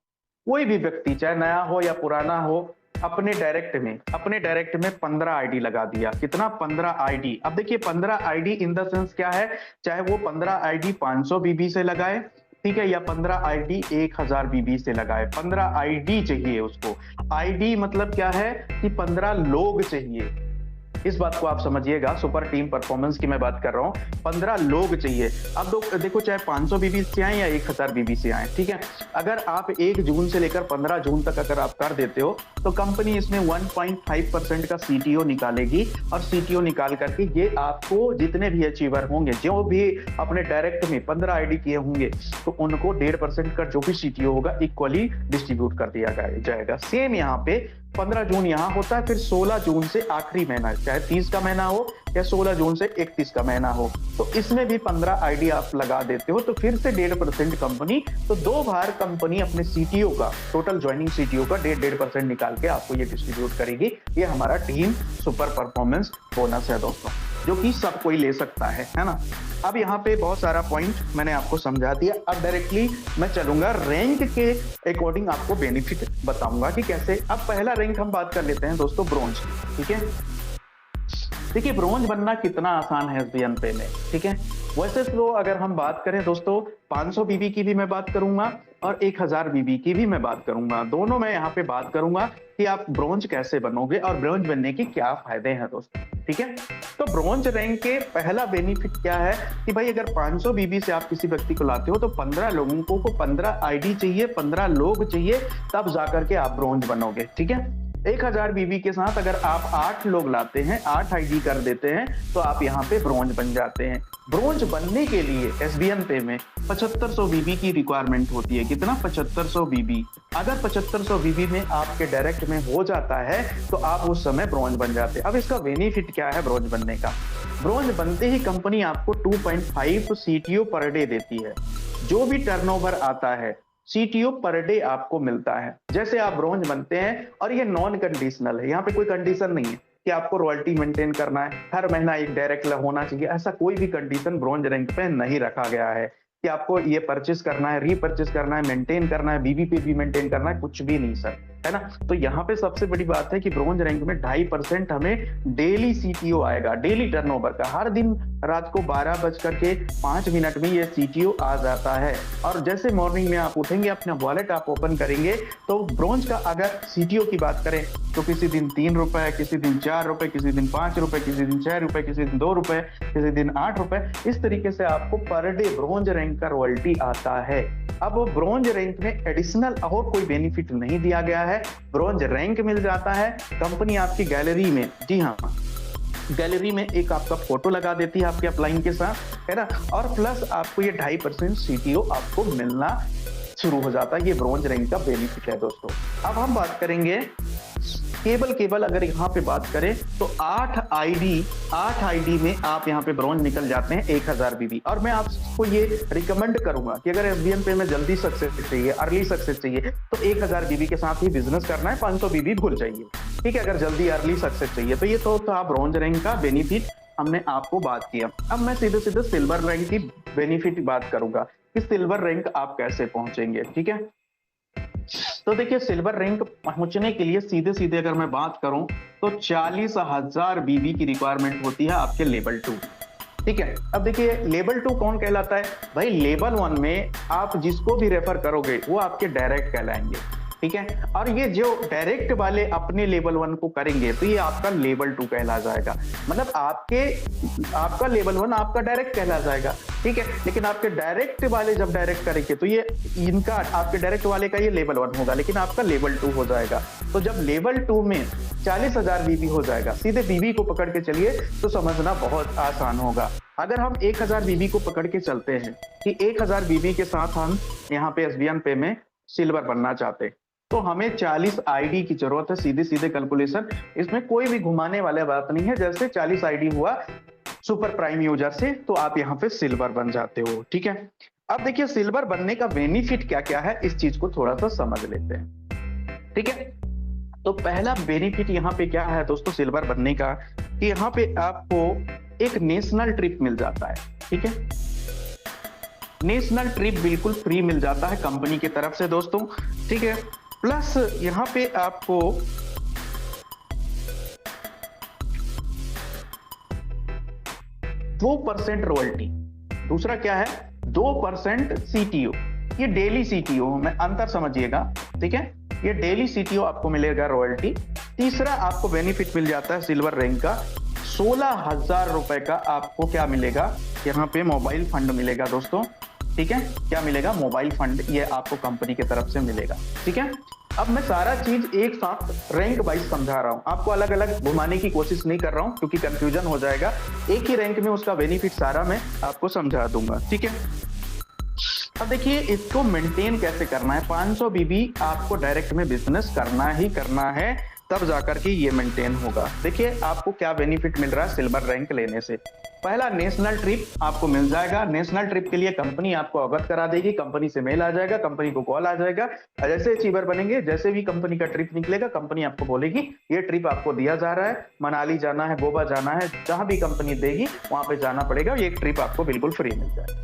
[SPEAKER 1] कोई भी व्यक्ति चाहे नया हो या पुराना हो अपने डायरेक्ट में 15 आईडी लगा दिया। कितना? 15 आईडी। अब देखिए 15 आईडी इन द सेंस क्या है, चाहे वो 15 आईडी 500 बीबी से लगाए, ठीक है, या 15 आईडी 1000 बीबी से लगाए, 15 आईडी चाहिए उसको। आईडी मतलब क्या है कि 15 लोग चाहिए। इस बात को आप समझिएगा, सुपर टीम परफॉर्मेंस की मैं बात कर रहा हूं, 15 लोग चाहिए। अब देखो चाहे 500 बीबी से आए या 1000 बीबी से आए, ठीक है, अगर आप 1 जून से लेकर 15 जून तक अगर आप कर देते हो तो कंपनी इसमें 1.5% का सीटीओ निकालेगी, और सीटीओ निकाल करके ये आपको जितने भी अचीवर होंगे, जो भी अपने डायरेक्ट में 15 आईडी किए होंगे, तो उनको 1.5% का जो भी सीटीओ होगा इक्वली डिस्ट्रीब्यूट कर दिया जाएगा। सेम यहाँ पे 15 जून यहाँ होता है, फिर 16 जून से आखिरी महीना, चाहे 30 का महीना हो या 16 जून से 31 का महीना हो, तो इसमें भी 15 आईडी आप लगा देते हो, तो फिर से 1.5% कंपनी, तो 2 बार कंपनी अपने सीटीओ का, टोटल ज्वाइनिंग सीटीओ का 1.5% निकाल के आपको ये डिस्ट्रीब्यूट करेगी। ये हमारा टीम सुपर परफॉर्मेंस बोनस है दोस्तों, जो कि सब कोई ले सकता है ना। अब यहाँ पे बहुत सारा पॉइंट मैंने आपको समझा दिया। अब डायरेक्टली मैं चलूंगा रैंक के अकॉर्डिंग, आपको बेनिफिट बताऊंगा कि कैसे। अब पहला रैंक हम बात कर लेते हैं दोस्तों, ब्रोंज, ठीक है। देखिए ब्रोंज बनना कितना आसान है एसबीएन पे में, ठीक है। वैसे तो अगर हम बात करें दोस्तों, 500 बीबी की भी मैं बात करूंगा और 1000 बीबी की भी मैं बात करूंगा, दोनों मैं यहाँ पे बात करूंगा कि आप ब्रोंज कैसे बनोगे और ब्रोंज बनने के क्या फायदे हैं दोस्तों, ठीक है। तो ब्रोंज रैंक के पहला बेनिफिट क्या है कि भाई अगर 500 बीबी से आप किसी व्यक्ति को लाते हो तो 15 लोगों को 15 आईडी चाहिए, 15 लोग चाहिए, तब जाकर के आप ब्रोंज बनोगे, ठीक है। 1000 बीबी के साथ अगर आप 8 लोग लाते हैं, 8 आईडी कर देते हैं, तो आप यहाँ पे ब्रोंज बन जाते हैं। ब्रोंज बनने के लिए एसबीएन पे में 7500 बीबी की रिक्वायरमेंट होती है। कितना? 7500 बीबी। अगर 7500 बीबी में आपके डायरेक्ट में हो जाता है तो आप उस समय ब्रोंज बन जाते हैं। अब इसका बेनिफिट क्या है ब्रोंज बनने का? ब्रोंज बनते ही कंपनी आपको 2.5 सीटीओ पर डे देती है। जो भी टर्नओवर आता है सीटीओ पर डे आपको मिलता है जैसे आप ब्रोंज बनते हैं, और ये नॉन कंडीशनल है। यहाँ पे कोई कंडीशन नहीं है कि आपको रॉयल्टी मेंटेन करना है, हर महीना एक डायरेक्ट होना चाहिए, ऐसा कोई भी कंडीशन ब्रोंज रैंक पे नहीं रखा गया है कि आपको ये परचेस करना है, रीपरचेस करना है, मेंटेन करना है, बीबी पे भी मेंटेन करना है, कुछ भी नहीं सर, है ना। तो यहाँ पे सबसे बड़ी बात है कि ब्रोंज रैंक में 2.5% हमें डेली सीटीओ आएगा, डेली टर्नओवर का। हर दिन रात को 12:05 में ये सीटीओ आ जाता है, और जैसे मॉर्निंग में आप उठेंगे, अपना वॉलेट आप ओपन करेंगे, तो ब्रोंज का अगर सीटीओ की बात करें तो किसी दिन 3 रुपए, किसी दिन 4 रुपए, किसी दिन 5 रुपए, किसी दिन 6 रुपए, किसी दिन 2 रुपए, किसी दिन 8 रुपए, इस तरीके से आपको पर डे ब्रोंज रैंक का रॉयल्टी आता है। अब ब्रोंज रैंक में एडिशनल और कोई बेनिफिट नहीं दिया गया है, ब्रोंज रैंक मिल जाता है। कंपनी आपकी गैलरी में, जी हाँ, गैलरी में एक आपका फोटो लगा देती है आपके अपलाइन के साथ, है ना, और प्लस आपको ये 2.5% सीटीओ आपको मिलना शुरू हो जाता है। ये ब्रोंज रैंक का बेनिफिट है दोस्तों। अब हम बात करेंगे केवल अगर यहाँ पे बात करें तो 8 आईडी में आप यहाँ पे ब्रोंज निकल जाते हैं 1000 बीबी। और मैं आपको ये रिकमेंड करूंगा कि अगर एसबीएन पे में जल्दी सक्सेस चाहिए, अर्ली सक्सेस चाहिए, तो 1000 बीबी के साथ ही बिजनेस करना है, 500 बीबी भूल जाइए, ठीक है। अगर जल्दी अर्ली सक्सेस चाहिए तो ये तो था ब्रोंज रैंक का बेनिफिट, हमने आपको बात किया। अब मैं सीधे सीधे सिल्वर रैंक की बेनिफिट बात करूंगा कि सिल्वर रैंक आप कैसे पहुंचेंगे, ठीक है। तो देखिए सिल्वर रैंक पहुंचने के लिए सीधे सीधे अगर मैं बात करूं तो 40,000 बीबी की रिक्वायरमेंट होती है आपके लेवल 2, ठीक है। अब देखिए लेवल 2 कौन कहलाता है भाई? लेवल 1 में आप जिसको भी रेफर करोगे वो आपके डायरेक्ट कहलाएंगे, ठीक है। और ये जो डायरेक्ट वाले अपने लेवल 1 को करेंगे तो ये आपका लेवल 2 कहला जाएगा। मतलब आपका लेवल 1 आपका डायरेक्ट कहला जाएगा, ठीक है। लेकिन आपके डायरेक्ट वाले जब डायरेक्ट करेंगे तो ये इनका, आपके डायरेक्ट वाले का ये लेवल 1 होगा, लेकिन आपका लेवल 2 हो जाएगा। तो जब लेवल 2 में 40,000 बीबी हो जाएगा, सीधे बीबी को पकड़ के चलिए तो समझना बहुत आसान होगा। अगर हम 1000 बीबी को पकड़ के चलते हैं कि 1000 बीबी के साथ हम यहाँ पे एसबीएन पे में सिल्वर बनना चाहते, तो हमें 40 आईडी की जरूरत है। सीधे सीधे कैलकुलेशन, इसमें कोई भी घुमाने वाला बात नहीं है। जैसे 40 आईडी हुआ सुपर प्राइम यूजर से, तो आप यहाँ पे सिल्वर बन जाते हो। ठीक है, अब देखिए सिल्वर बनने का बेनिफिट क्या क्या है, इस चीज को थोड़ा सा समझ लेते हैं। ठीक है, तो पहला बेनिफिट यहाँ पे क्या है दोस्तों सिल्वर बनने का, कि यहाँ पे आपको एक नेशनल ट्रिप मिल जाता है। ठीक है, नेशनल ट्रिप बिल्कुल फ्री मिल जाता है कंपनी की तरफ से दोस्तों। ठीक है, प्लस यहाँ पे आपको 2% रॉयल्टी, दूसरा क्या है 2% सीटीओ, ये डेली सीटीओ में अंतर समझिएगा। ठीक है, ये डेली सीटीओ आपको मिलेगा रॉयल्टी। तीसरा आपको बेनिफिट मिल जाता है सिल्वर रैंक का 16,000 रुपए का आपको क्या मिलेगा, यहाँ पे मोबाइल फंड मिलेगा दोस्तों। ठीक है, क्या मिलेगा, मोबाइल फंड, ये आपको कंपनी की तरफ से मिलेगा। ठीक है, अब मैं सारा चीज एक साथ रैंक वाइज समझा रहा हूं, आपको अलग अलग घुमाने की कोशिश नहीं कर रहा हूं क्योंकि कंफ्यूजन हो जाएगा। एक ही रैंक में उसका बेनिफिट सारा मैं आपको समझा दूंगा। ठीक है, अब देखिए इसको मेंटेन कैसे करना है। 500 बीबी आपको डायरेक्ट में बिजनेस करना ही करना है, तब जाकर के ये मेंटेन होगा। देखिए आपको क्या बेनिफिट मिल रहा है सिल्वर रैंक लेने से। पहला, नेशनल ट्रिप आपको मिल जाएगा। नेशनल ट्रिप के लिए कंपनी आपको अवगत करा देगी, कंपनी से मेल आ जाएगा, कंपनी को कॉल आ जाएगा। जैसे अचीवर बनेंगे, जैसे भी कंपनी का ट्रिप निकलेगा, कंपनी आपको बोलेगी ये ट्रिप आपको दिया जा रहा है, मनाली जाना है, गोवा जाना है, जहां भी कंपनी देगी वहां पे जाना पड़ेगा। ये ट्रिप आपको बिल्कुल फ्री मिल जाएगा।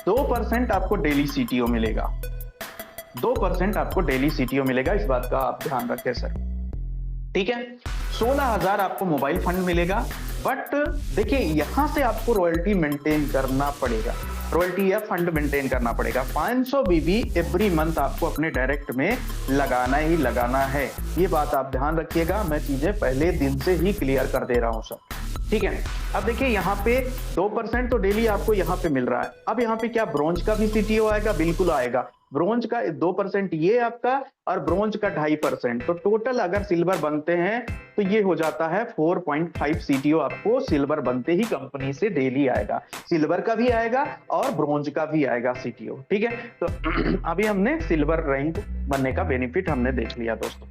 [SPEAKER 1] 2% आपको डेली सीटीओ मिलेगा, 2% आपको डेली सीटीओ मिलेगा, इस बात का आप ध्यान रखें सर। ठीक है, 16,000 आपको मोबाइल फंड मिलेगा। बट देखिए यहां से आपको रॉयल्टी मेंटेन करना पड़ेगा, रॉयल्टी या फंड मेंटेन करना पड़ेगा। 500 बीबी एवरी मंथ आपको अपने डायरेक्ट में लगाना ही लगाना है, ये बात आप ध्यान रखिएगा। मैं चीजें पहले दिन से ही क्लियर कर दे रहा हूं सर। ठीक है, अब देखिए यहाँ पे 2% तो डेली आपको यहाँ पे मिल रहा है। अब यहाँ पे क्या ब्रोंज का भी सीटीओ आएगा? बिल्कुल आएगा। ब्रोंज का 2% ये आपका और ब्रोंज का 2.5%, तो टोटल अगर सिल्वर बनते हैं तो ये हो जाता है 4.5 सीटीओ आपको सिल्वर बनते ही कंपनी से डेली आएगा। सिल्वर का भी आएगा और ब्रोंज का भी आएगा सीटीओ। ठीक है, तो अभी हमने सिल्वर रैंक बनने का बेनिफिट हमने देख लिया दोस्तों।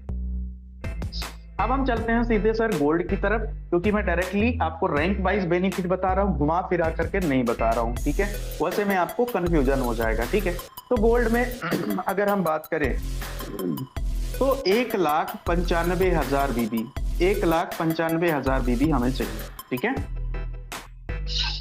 [SPEAKER 1] अब हम चलते हैं सीधे सर गोल्ड की तरफ, क्योंकि मैं डायरेक्टली आपको रैंक वाइज बेनिफिट बता रहा हूँ, घुमा फिरा करके नहीं बता रहा हूँ। ठीक है, वैसे में आपको कंफ्यूजन हो जाएगा। ठीक है, तो गोल्ड में अगर हम बात करें तो 1,95,000 बीबी, 1,95,000 बीबी हमें चाहिए। ठीक है,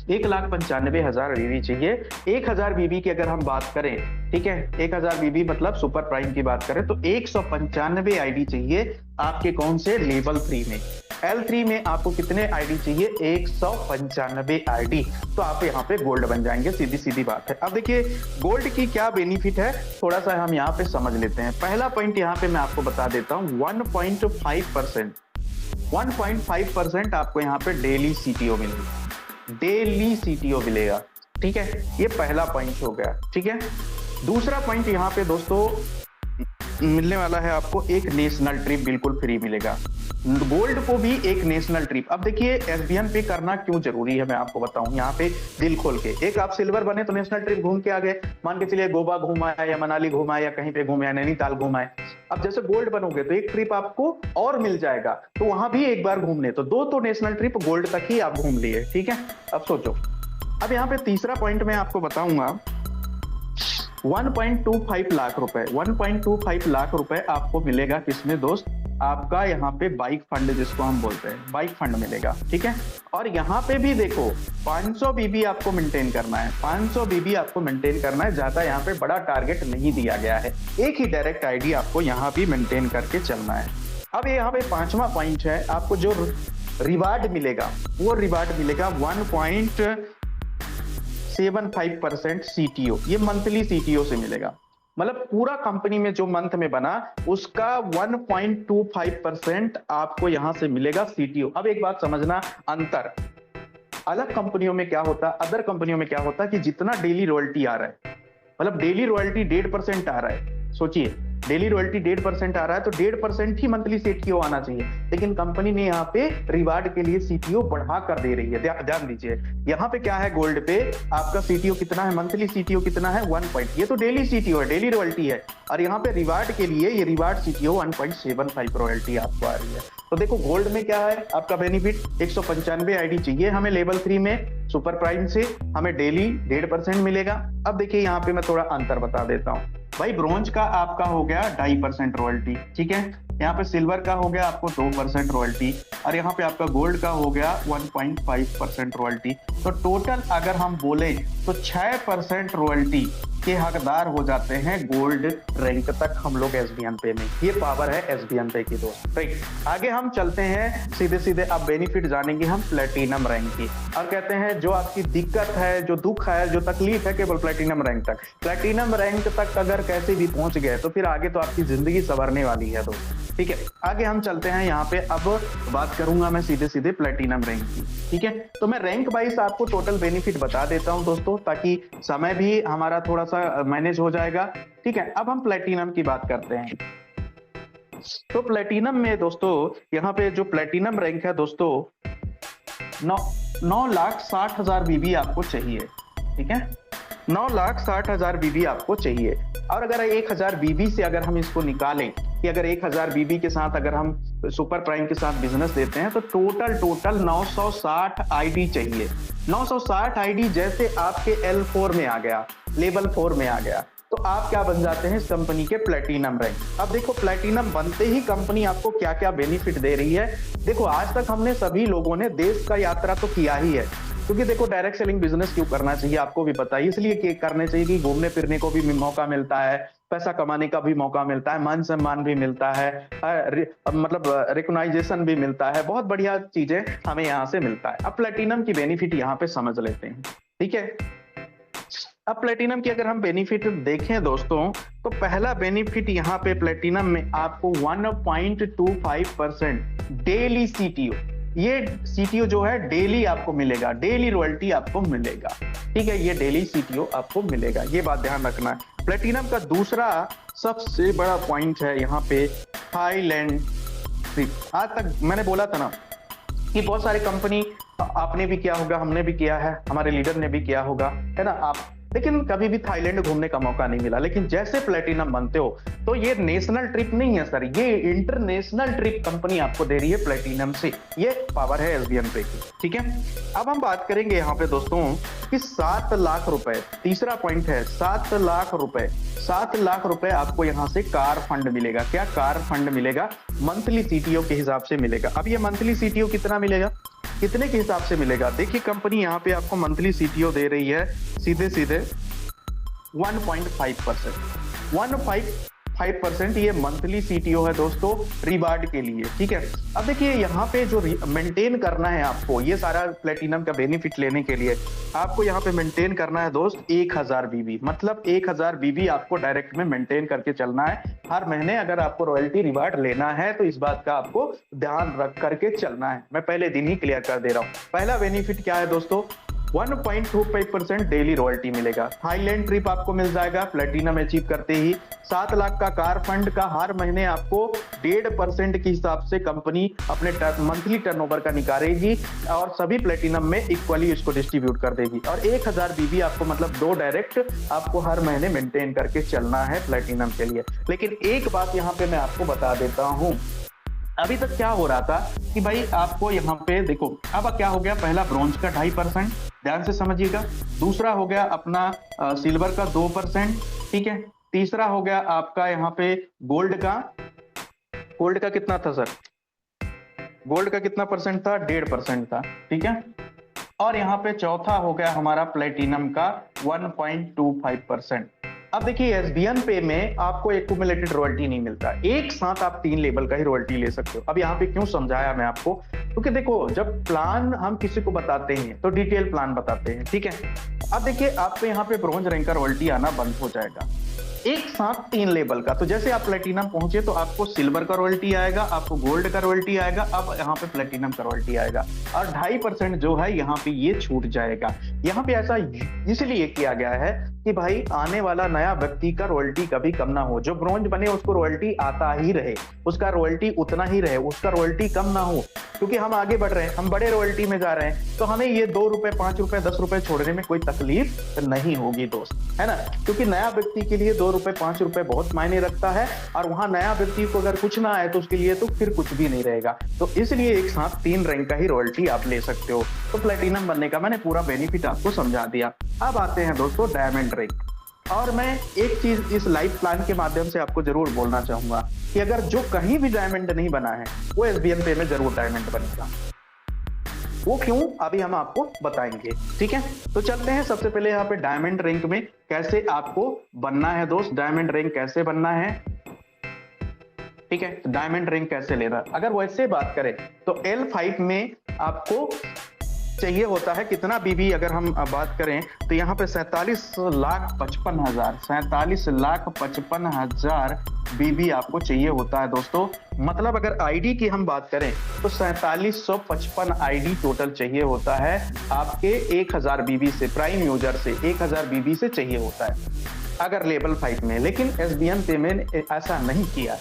[SPEAKER 1] 1,95,000 बीबी चाहिए। 1,000 बीबी की अगर हम बात करें, ठीक है, 1,000 बीबी मतलब सुपर प्राइम की बात करें तो 195 आईडी चाहिए आपके कौन से लेवल 3 में। L3 में आपको कितने आईडी चाहिए? 195 आईडी, तो आप यहाँ पे गोल्ड बन जाएंगे, सीधी सीधी बात है। अब देखिए गोल्ड की क्या बेनिफिट है, थोड़ा सा हम यहाँ पे समझ लेते हैं। पहला पॉइंट यहाँ पे मैं आपको बता देता हूँ, 1.5% आपको यहाँ पे डेली सीटीओ मिलेगा, डेली सीटीओ मिलेगा। ठीक है, ये पहला पॉइंट हो गया। ठीक है, दूसरा पॉइंट यहाँ पे दोस्तों मिलने वाला है आपको, एक नेशनल ट्रिप बिल्कुल फ्री मिलेगा। गोल्ड को भी एक नेशनल ट्रिप। अब देखिए एसबीएन पे करना क्यों जरूरी है मैं आपको बताऊं यहाँ पे दिल खोल के। एक आप सिल्वर बने तो नेशनल ट्रिप घूम के आ गए, मान के चलिए गोवा घूमाए या मनाली घूमाए या कहीं पे घूमे, नैनीताल घूमाए। अब जैसे गोल्ड बनोगे तो एक ट्रिप आपको और मिल जाएगा, तो वहां भी एक बार घूमने, तो 2 तो नेशनल ट्रिप गोल्ड तक ही आप घूम लिए। ठीक है, अब सोचो। अब यहाँ पे तीसरा पॉइंट मैं आपको बताऊंगा, 1.25 लाख रुपए, 1.25 लाख रुपए आपको मिलेगा किसमें दोस्त? आपका यहाँ पे बाइक फंड जिसको हम बोलते हैं, बाइक फंड मिलेगा। ठीक है, और यहाँ पे भी देखो 500 बीबी आपको मेंटेन करना है, 500 बीबी आपको मेंटेन करना है, ज्यादा यहाँ पे बड़ा टारगेट नहीं दिया गया है, एक ही डायरेक्ट आईडी आपको यहाँ भी मेंटेन करके चलना है। अब यहाँ पे 5वां पॉइंट है, आपको जो रिवार्ड मिलेगा वो रिवार्ड मिलेगा 1.75% सीटीओ, ये मंथली सीटीओ से मिलेगा। मतलब पूरा कंपनी में जो मंथ में बना उसका 1.25% आपको यहां से मिलेगा सीटीओ। अब एक बात समझना, अंतर अलग कंपनियों में क्या होता, अदर कंपनियों में क्या होता कि जितना डेली रॉयल्टी आ रहा है, मतलब डेली रॉयल्टी 1.5% आ रहा है, सोचिए डेली रॉयल्टी 1.5% आ रहा है तो 1.5% ही मंथली सीटीओ आना चाहिए, लेकिन कंपनी ने यहाँ पे रिवार्ड के लिए सीटीओ बढ़ा कर दे रही है। ध्यान दीजिए यहाँ पे क्या है, गोल्ड पे आपका सीटीओ कितना है, मंथली सीटीओ कितना है 1 पॉइंट, ये तो डेली सीटीओ है, डेली रॉयल्टी है, और यहाँ पे रिवार्ड के लिए ये रिवार्ड सीटीओ 1.75 रॉयल्टी आपको आ रही है। तो देखो गोल्ड में क्या है आपका बेनिफिट, 195 आईडी चाहिए हमें लेवल 3 में सुपर प्राइम से, हमें डेली 1.5% मिलेगा। अब देखिए यहाँ पे मैं थोड़ा अंतर बता देता हूँ भाई, ब्रोंज का आपका हो गया 2.5% रॉयल्टी, ठीक है, यहाँ पे सिल्वर का हो गया आपको 2% रॉयल्टी, और यहाँ पे आपका गोल्ड का हो गया 1.5% रॉयल्टी। तो टोटल अगर हम बोले तो 6% रॉयल्टी के हकदार हो जाते हैं गोल्ड रैंक तक हम लोग एसबीएन पे में। ये पावर है एसबीएन पे की दोस्त। राइट, आगे हम चलते हैं सीधे सीधे, अब बेनिफिट जानेंगे हम प्लेटिनम रैंक की, और कहते हैं जो आपकी दिक्कत है, जो दुख है, जो तकलीफ है केवल प्लेटिनम रैंक तक, प्लेटिनम रैंक तक अगर कैसे भी पहुंच गए तो फिर आगे तो आपकी जिंदगी संवरने वाली है दोस्त। ठीक है, आगे हम चलते हैं यहाँ पे, अब बात करूंगा मैं सीधे सीधे प्लेटिनम रैंक की। ठीक है, तो मैं रैंक वाइज आपको टोटल बेनिफिट बता देता हूं दोस्तों, ताकि समय भी हमारा थोड़ा सा मैनेज हो जाएगा। ठीक है, अब हम प्लेटिनम की बात करते हैं। तो प्लेटिनम में दोस्तों यहाँ पे जो प्लेटिनम रैंक है दोस्तों 9,60,000 बीबी आपको चाहिए। ठीक है, 9,60,000 बीबी आपको चाहिए, और अगर 1,000 बीबी से अगर हम इसको निकालें कि अगर 1,000 बीबी के साथ अगर हम सुपर प्राइम के साथ बिजनेस देते हैं तो टोटल 960 आईडी चाहिए। 960 आईडी जैसे आपके L4 में आ गया, लेवल 4 में आ गया, तो आप क्या बन जाते हैं इस कंपनी के प्लेटिनम रैंक। अब देखो प्लेटिनम बनते ही कंपनी आपको क्या क्या बेनिफिट दे रही है। देखो आज तक हमने सभी लोगों ने देश का यात्रा तो किया ही है, क्योंकि देखो डायरेक्ट सेलिंग बिजनेस क्यों करना चाहिए आपको भी पता है, इसलिए करने चाहिए कि घूमने फिरने को भी मौका मिलता है, पैसा कमाने का भी मौका मिलता है, मान सम्मान भी मिलता है, मतलब रिकॉग्नाइजेशन भी मिलता है, बहुत बढ़िया चीजें हमें यहाँ से मिलता है। अब प्लेटिनम की बेनिफिट यहाँ पे समझ लेते हैं। ठीक है, अब प्लेटिनम की अगर हम बेनिफिट देखें दोस्तों, तो पहला बेनिफिट यहाँ पे प्लेटिनम में आपको 1.25% डेली सीटीओ, ये सीटीओ जो है डेली आपको मिलेगा, डेली रॉयल्टी आपको मिलेगा। ठीक है, ये डेली सीटीओ आपको मिलेगा, ये बात ध्यान रखना है। प्लेटिनम का दूसरा सबसे बड़ा पॉइंट है यहाँ पे थाईलैंड ट्रिप। आज तक मैंने बोला था ना कि बहुत सारी कंपनी, आपने भी किया होगा, हमने भी किया है, हमारे लीडर ने भी किया होगा, है ना आप, लेकिन कभी भी थाईलैंड घूमने का मौका नहीं मिला। लेकिन जैसे प्लेटिनम बनते हो तो ये नेशनल ट्रिप नहीं है सर, ये इंटरनेशनल ट्रिप कंपनी आपको दे रही है प्लेटिनम से। ये पावर है एसबीएन पे की। ठीक है, अब हम बात करेंगे यहाँ पे दोस्तों कि 7 लाख रुपए, तीसरा पॉइंट है 7 लाख रुपए। 7 लाख रुपए आपको यहाँ से कार फंड मिलेगा। क्या कार फंड मिलेगा? मंथली सीटीओ के हिसाब से मिलेगा। अब ये मंथली सीटीओ कितना मिलेगा, कितने के हिसाब से मिलेगा? देखिए कंपनी यहाँ पे आपको मंथली सीटीओ दे रही है सीधे सीधे 1.5%। 1.5% ये मंथली सीटीओ है दोस्तों रिवार्ड के लिए। ठीक है, अब देखिए यहाँ पे जो मेंटेन करना है आपको, ये सारा प्लेटिनम का बेनिफिट लेने के लिए आपको यहाँ पे मेंटेन करना है दोस्त 1,000 बीबी, मतलब 1,000 बीबी आपको डायरेक्ट में मेंटेन करके चलना है हर महीने। अगर आपको रॉयल्टी रिवार्ड लेना है तो इस बात का आपको ध्यान रख करके चलना है। मैं पहले दिन ही क्लियर कर दे रहा हूँ। पहला बेनिफिट क्या है दोस्तों, 1.25% डेली रॉयल्टी मिलेगा। थाईलैंड ट्रिप आपको मिल जाएगा प्लेटिनम अचीव करते ही। 7 लाख का कार फंड का हर महीने आपको 1.5% के हिसाब से कंपनी अपने मंथली टर्नओवर का निकालेगी और सभी प्लेटिनम में इक्वली इसको डिस्ट्रीब्यूट कर देगी। और 1,000 बीबी आपको मतलब 2 डायरेक्ट आपको हर महीने मेंटेन करके चलना है प्लेटिनम के लिए। लेकिन एक बात यहाँ पे मैं आपको बता देता हूँ, अभी तक क्या हो रहा था कि भाई आपको यहाँ पे देखो, अब क्या हो गया, पहला ब्रॉन्ज का 2.5%, ध्यान से समझिएगा। दूसरा हो गया अपना सिल्वर का 2%। ठीक है, तीसरा हो गया आपका यहाँ पे गोल्ड का। गोल्ड का कितना था सर? गोल्ड का कितना परसेंट था? 1.5% था। ठीक है, और यहाँ पे चौथा हो गया हमारा प्लेटिनम का 1.25%। अब देखिए एसबीएन पे में आपको एक्यूमुलेटेड रॉयल्टी नहीं मिलता, एक साथ आप 3 लेवल का ही रॉयल्टी ले सकते हो। अब यहाँ पे क्यों समझाया मैं आपको, क्योंकि देखो जब प्लान हम किसी को बताते हैं तो डिटेल प्लान बताते हैं। ठीक है, अब देखिए आपको यहाँ पे ब्रॉन्ज रैंक का रॉयल्टी आना बंद हो जाएगा एक साथ 3 लेवल का। तो जैसे आप प्लेटिनम पहुंचे तो आपको सिल्वर का रॉयल्टी आएगा, आपको गोल्ड का रॉयल्टी आएगा, अब यहाँ पे प्लेटिनम का रॉयल्टी आएगा, और 2.5% जो है यहाँ पे ये छूट जाएगा। यहाँ पे ऐसा इसलिए किया गया है कि भाई आने वाला नया व्यक्ति का रॉयल्टी कभी कम ना हो, जो ब्रॉन्ज बने उसको रॉयल्टी आता ही रहे, उसका रॉयल्टी उतना ही रहे, उसका रॉयल्टी कम ना हो, क्योंकि हम आगे बढ़ रहे हैं, हम बड़े रॉयल्टी में जा रहे हैं, तो हमें ये 2 रुपए 5 रुपए 10 रुपए छोड़ने में कोई तकलीफ नहीं होगी दोस्त, है ना। क्योंकि नया व्यक्ति के लिए 2 रुपए 5 रुपए बहुत मायने रखता है, और वहां नया व्यक्ति को अगर कुछ ना आए तो उसके लिए तो फिर कुछ भी नहीं रहेगा। तो इसलिए एक साथ 3 रैंक का ही रॉयल्टी आप ले सकते हो। तो प्लेटिनम बनने का मैंने पूरा बेनिफिट आपको समझा दिया। अब आते हैं दोस्तों डायमंड रैंक। और मैं एक चीज इस लाइव प्लान के माध्यम से आपको जरूर बोलना चाहूंगा कि अगर जो कहीं भी डायमंड नहीं बना है वो एसबीएन पे में जरूर डायमंड बनेगा। वो क्यों, अभी हम आपको बताएंगे, ठीक है। तो चलते हैं सबसे पहले यहाँ पे डायमंड रैंक में कैसे आपको बनना है दोस्त, डायमंड रैंक कैसे बनना है, ठीक है। डायमंड रैंक कैसे लेना, अगर वैसे बात करें तो L5 में आपको चाहिए होता है कितना बीबी, अगर हम बात करें तो यहाँ पे 47,55,000 बीबी आपको चाहिए होता है दोस्तों। मतलब अगर आईडी की हम बात करें तो 4755 आईडी टोटल चाहिए होता है आपके 1000 बीबी से, प्राइम यूजर से 1000 बीबी से चाहिए होता है अगर लेवल 5 में। लेकिन एसबीएन पे में ऐसा नहीं किया।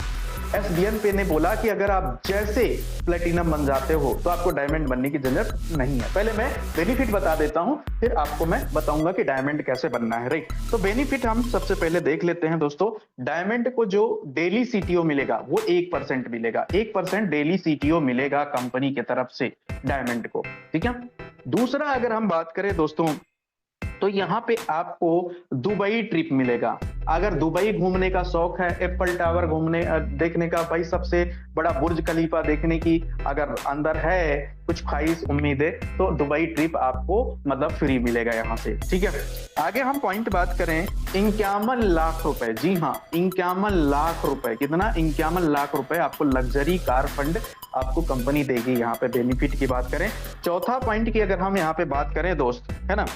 [SPEAKER 1] एसबीएन पे ने बोला कि अगर आप जैसे प्लेटिनम बन जाते हो तो आपको डायमंड बनने की जरूरत नहीं है। पहले मैं बेनिफिट बता देता हूं, फिर आपको मैं बताऊंगा कि डायमंड कैसे बनना है, राइट। तो बेनिफिट हम सबसे पहले देख लेते हैं दोस्तों। डायमंड को जो डेली सीटीओ मिलेगा वो 1% मिलेगा, 1% डेली सीटीओ मिलेगा कंपनी की तरफ से डायमंड को, ठीक है। दूसरा अगर हम बात करें दोस्तों तो यहाँ पे आपको दुबई ट्रिप मिलेगा। अगर दुबई घूमने का शौक है, एप्पल टावर घूमने देखने का, भाई सबसे बड़ा बुर्ज खलीफा देखने की अगर अंदर है कुछ ख्वाहिश उम्मीदें, तो दुबई ट्रिप आपको मतलब फ्री मिलेगा यहाँ से, ठीक है। आगे हम पॉइंट बात करें 51 लाख रुपए, जी हाँ 51 लाख रुपए, कितना 51 लाख रुपए आपको लग्जरी कार फंड आपको कंपनी देगी यहाँ पे। बेनिफिट की बात करें, चौथा पॉइंट की अगर हम यहाँ पे बात करें दोस्त, है ना,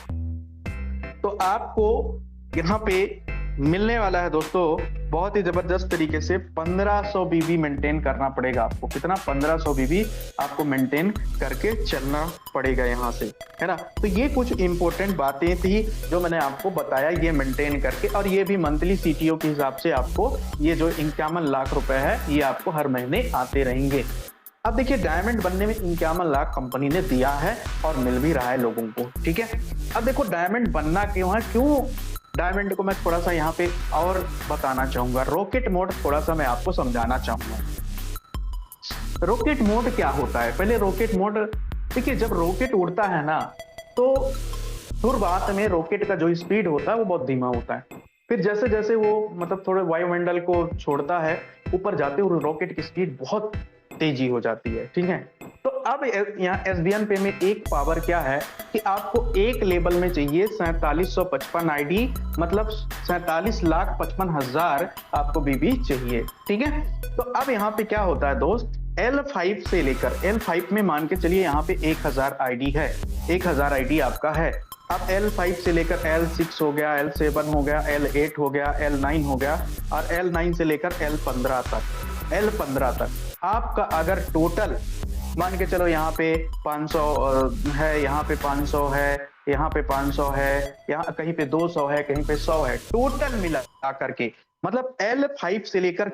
[SPEAKER 1] तो आपको यहाँ पे मिलने वाला है दोस्तों बहुत ही जबरदस्त तरीके से 1500 बीबी मेंटेन करना पड़ेगा आपको। कितना, 1500 बीबी आपको मेंटेन करके चलना पड़ेगा यहाँ से, है ना। तो ये कुछ इंपॉर्टेंट बातें थी जो मैंने आपको बताया, ये मेंटेन करके, और ये भी मंथली सीटीओ के हिसाब से आपको ये जो 51 लाख रुपए है ये आपको हर महीने आते रहेंगे। अब देखिए डायमंड बनने में 51 लाख कंपनी ने दिया है और मिल भी रहा है लोगों को, ठीक है। अब देखो डायमंड बनना क्यों है, क्यों डायमंड को मैं थोड़ा सा यहाँ पे और बताना चाहूंगा। रॉकेट मोड थोड़ा सा मैं आपको समझाना चाहूंगा। रॉकेट मोड क्या होता है, पहले रॉकेट मोड देखिए, जब रॉकेट उड़ता है ना तो शुरुआत में रॉकेट का जो स्पीड होता है वो बहुत धीमा होता है, फिर जैसे जैसे वो मतलब थोड़े वायुमंडल को छोड़ता है ऊपर जाते हुए रॉकेट की स्पीड बहुत तेजी हो जाती है, ठीक है। तो अब यहाँ एसबीएन पे में एक पावर क्या है कि आपको एक लेवल में चाहिए 4755 आईडी, मतलब 47,55,000 आपको बीबी चाहिए, ठीक है। तो अब यहाँ पे क्या होता है दोस्त, L5 से लेकर L5 में मान के चलिए यहाँ पे 1000 आईडी है, 1000 आईडी आपका है। अब L5 से लेकर L6 हो गया, L7 हो गया, L8 हो गया, L9 हो गया, और L9 से लेकर L15 तक आपका अगर टोटल मान के चलो यहाँ पे 500 है, यहाँ पे 500 है, यहाँ पे 500 है, यहाँ कहीं पे 200 है, कहीं पे 100 है, टोटल मिला करके मतलब L5 से लेकर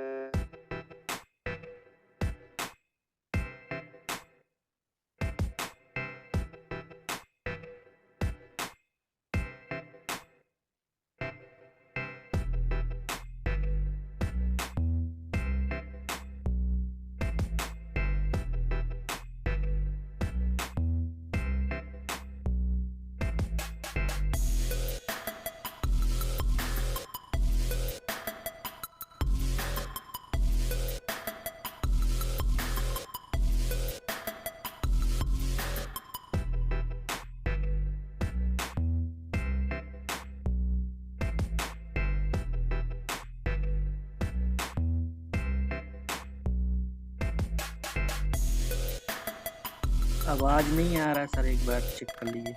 [SPEAKER 2] आवाज नहीं आ रहा सर, एक बार चेक कर लीजिए।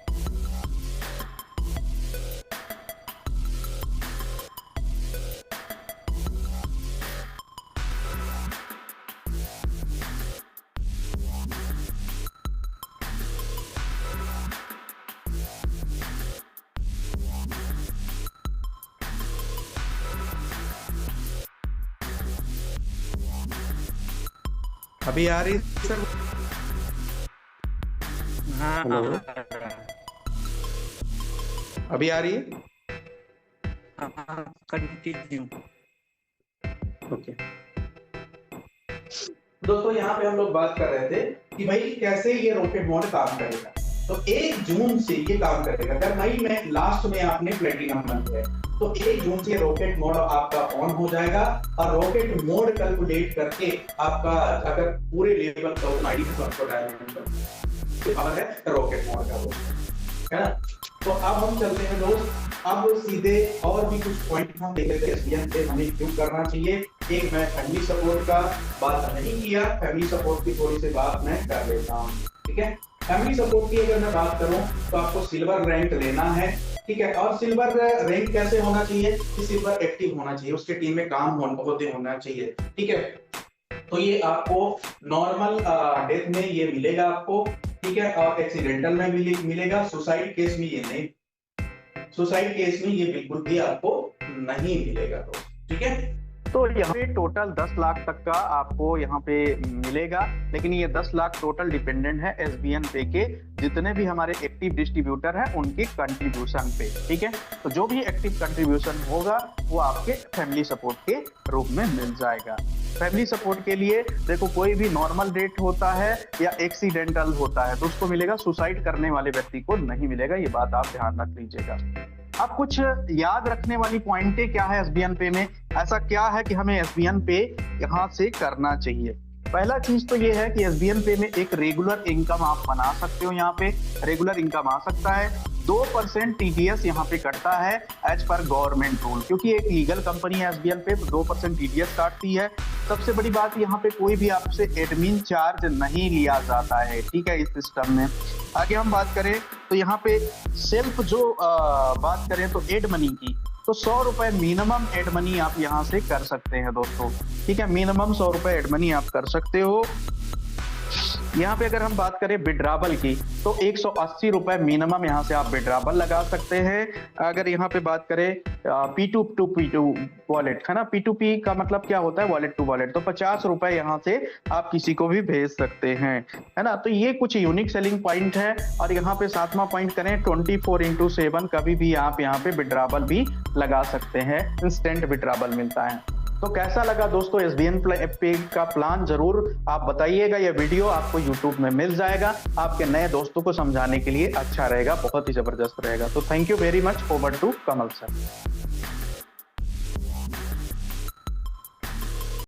[SPEAKER 3] अभी आ रही सर?
[SPEAKER 2] हाँ
[SPEAKER 3] हेलो,
[SPEAKER 2] हाँ
[SPEAKER 3] अभी आ रही है?
[SPEAKER 2] हाँ, कंटिन्यू।
[SPEAKER 3] ओके। दोस्तों यहाँ पे हम लोग बात कर रहे थे कि भाई कैसे ये रॉकेट मोड काम करेगा। तो 1 जून से ये काम करेगा। अगर मई में लास्ट में आपने प्लेटिनम बन गए तो 1 जून से रॉकेट मोड आपका ऑन हो जाएगा और रॉकेट मोड कैलकुलेट करके आपका अगर पूरे लेवल का आईडी है रॉकेट मोड का है ना। तो अब हम चलते हैं दोस्त, अब सीधे और भी कुछ पॉइंट हम देख लेते हैं एसबीएन पे हमें क्यों करना चाहिए। एक मैं फैमिली सपोर्ट का बात नहीं किया, फैमिली सपोर्ट की थोड़ी सी बात मैं कर लेता हूँ, ठीक है। फैमिली सपोर्ट की अगर मैं बात करूं तो आपको सिल्वर रैंक लेना है, ठीक है। और सिल्वर रैंक कैसे होना चाहिए कि सिल्वर एक्टिव होना चाहिए, उसके टीम में काम होना चाहिए, ठीक है। तो ये आपको नॉर्मल डेथ में ये मिलेगा आपको, ठीक है। और एक्सीडेंटल में मिलेगा, सुसाइड केस में ये नहीं, सुसाइड केस में ये बिल्कुल भी आपको नहीं मिलेगा, तो ठीक है।
[SPEAKER 1] तो यहाँ पे टोटल 10 लाख तक का आपको यहाँ पे मिलेगा, लेकिन ये 10 लाख टोटल डिपेंडेंट है एसबीएन पे के जितने भी हमारे एक्टिव डिस्ट्रीब्यूटर हैं उनके कंट्रीब्यूशन पे, ठीक है। तो जो भी एक्टिव कंट्रीब्यूशन होगा वो आपके फैमिली सपोर्ट के रूप में मिल जाएगा। फैमिली सपोर्ट के लिए देखो कोई भी नॉर्मल रेट होता है या एक्सीडेंटल होता है तो उसको मिलेगा, सुसाइड करने वाले व्यक्ति को नहीं मिलेगा, ये बात आप ध्यान रख लीजिएगा। अब कुछ याद रखने वाली पॉइंटें क्या है एसबीएन पे में, ऐसा क्या है कि हमें एसबीएन पे यहाँ से करना चाहिए। पहला चीज तो ये है कि एसबीएन पे में एक रेगुलर इनकम आप बना सकते हो, यहाँ पे रेगुलर इनकम आ सकता है। 2% टीडीएस यहाँ पे कटता है एज पर गवर्नमेंट रूल, क्योंकि एक लीगल कंपनी है एसबीएन पे, 2% टीडीएस काटती है। सबसे बड़ी बात यहाँ पे कोई भी आपसे एडमिन चार्ज नहीं लिया जाता है, ठीक है, इस सिस्टम में। आगे हम बात करें तो यहाँ पे सेल्फ जो बात करें तो एड मनी की, तो 100 रुपए मिनिमम एड मनी आप यहाँ से कर सकते हैं दोस्तों, ठीक है। मिनिमम 100 रुपए एड मनी आप कर सकते हो। यहाँ पे अगर हम बात करें विड्रावल की तो 180 रुपए मिनिमम यहाँ से आप विड्रावल लगा सकते हैं। अगर यहाँ पे बात करें P2P2 वॉलेट है ना, P2P का मतलब क्या होता है, वॉलेट टू वॉलेट, तो 50 रुपए यहाँ से आप किसी को भी भेज सकते हैं, है ना। तो ये कुछ यूनिक सेलिंग पॉइंट है। और यहाँ पे 7वां पॉइंट करें 24/7 कभी भी आप यहाँ पे विड्रावल भी लगा सकते हैं, इंस्टेंट विड्रावल मिलता है। तो कैसा लगा दोस्तों एसबीएन पे का प्लान, जरूर आप बताइएगा। यह वीडियो आपको यूट्यूब में मिल जाएगा, आपके नए दोस्तों को समझाने के लिए अच्छा रहेगा, बहुत ही जबरदस्त रहेगा। तो thank you very much, over to Kamal sir.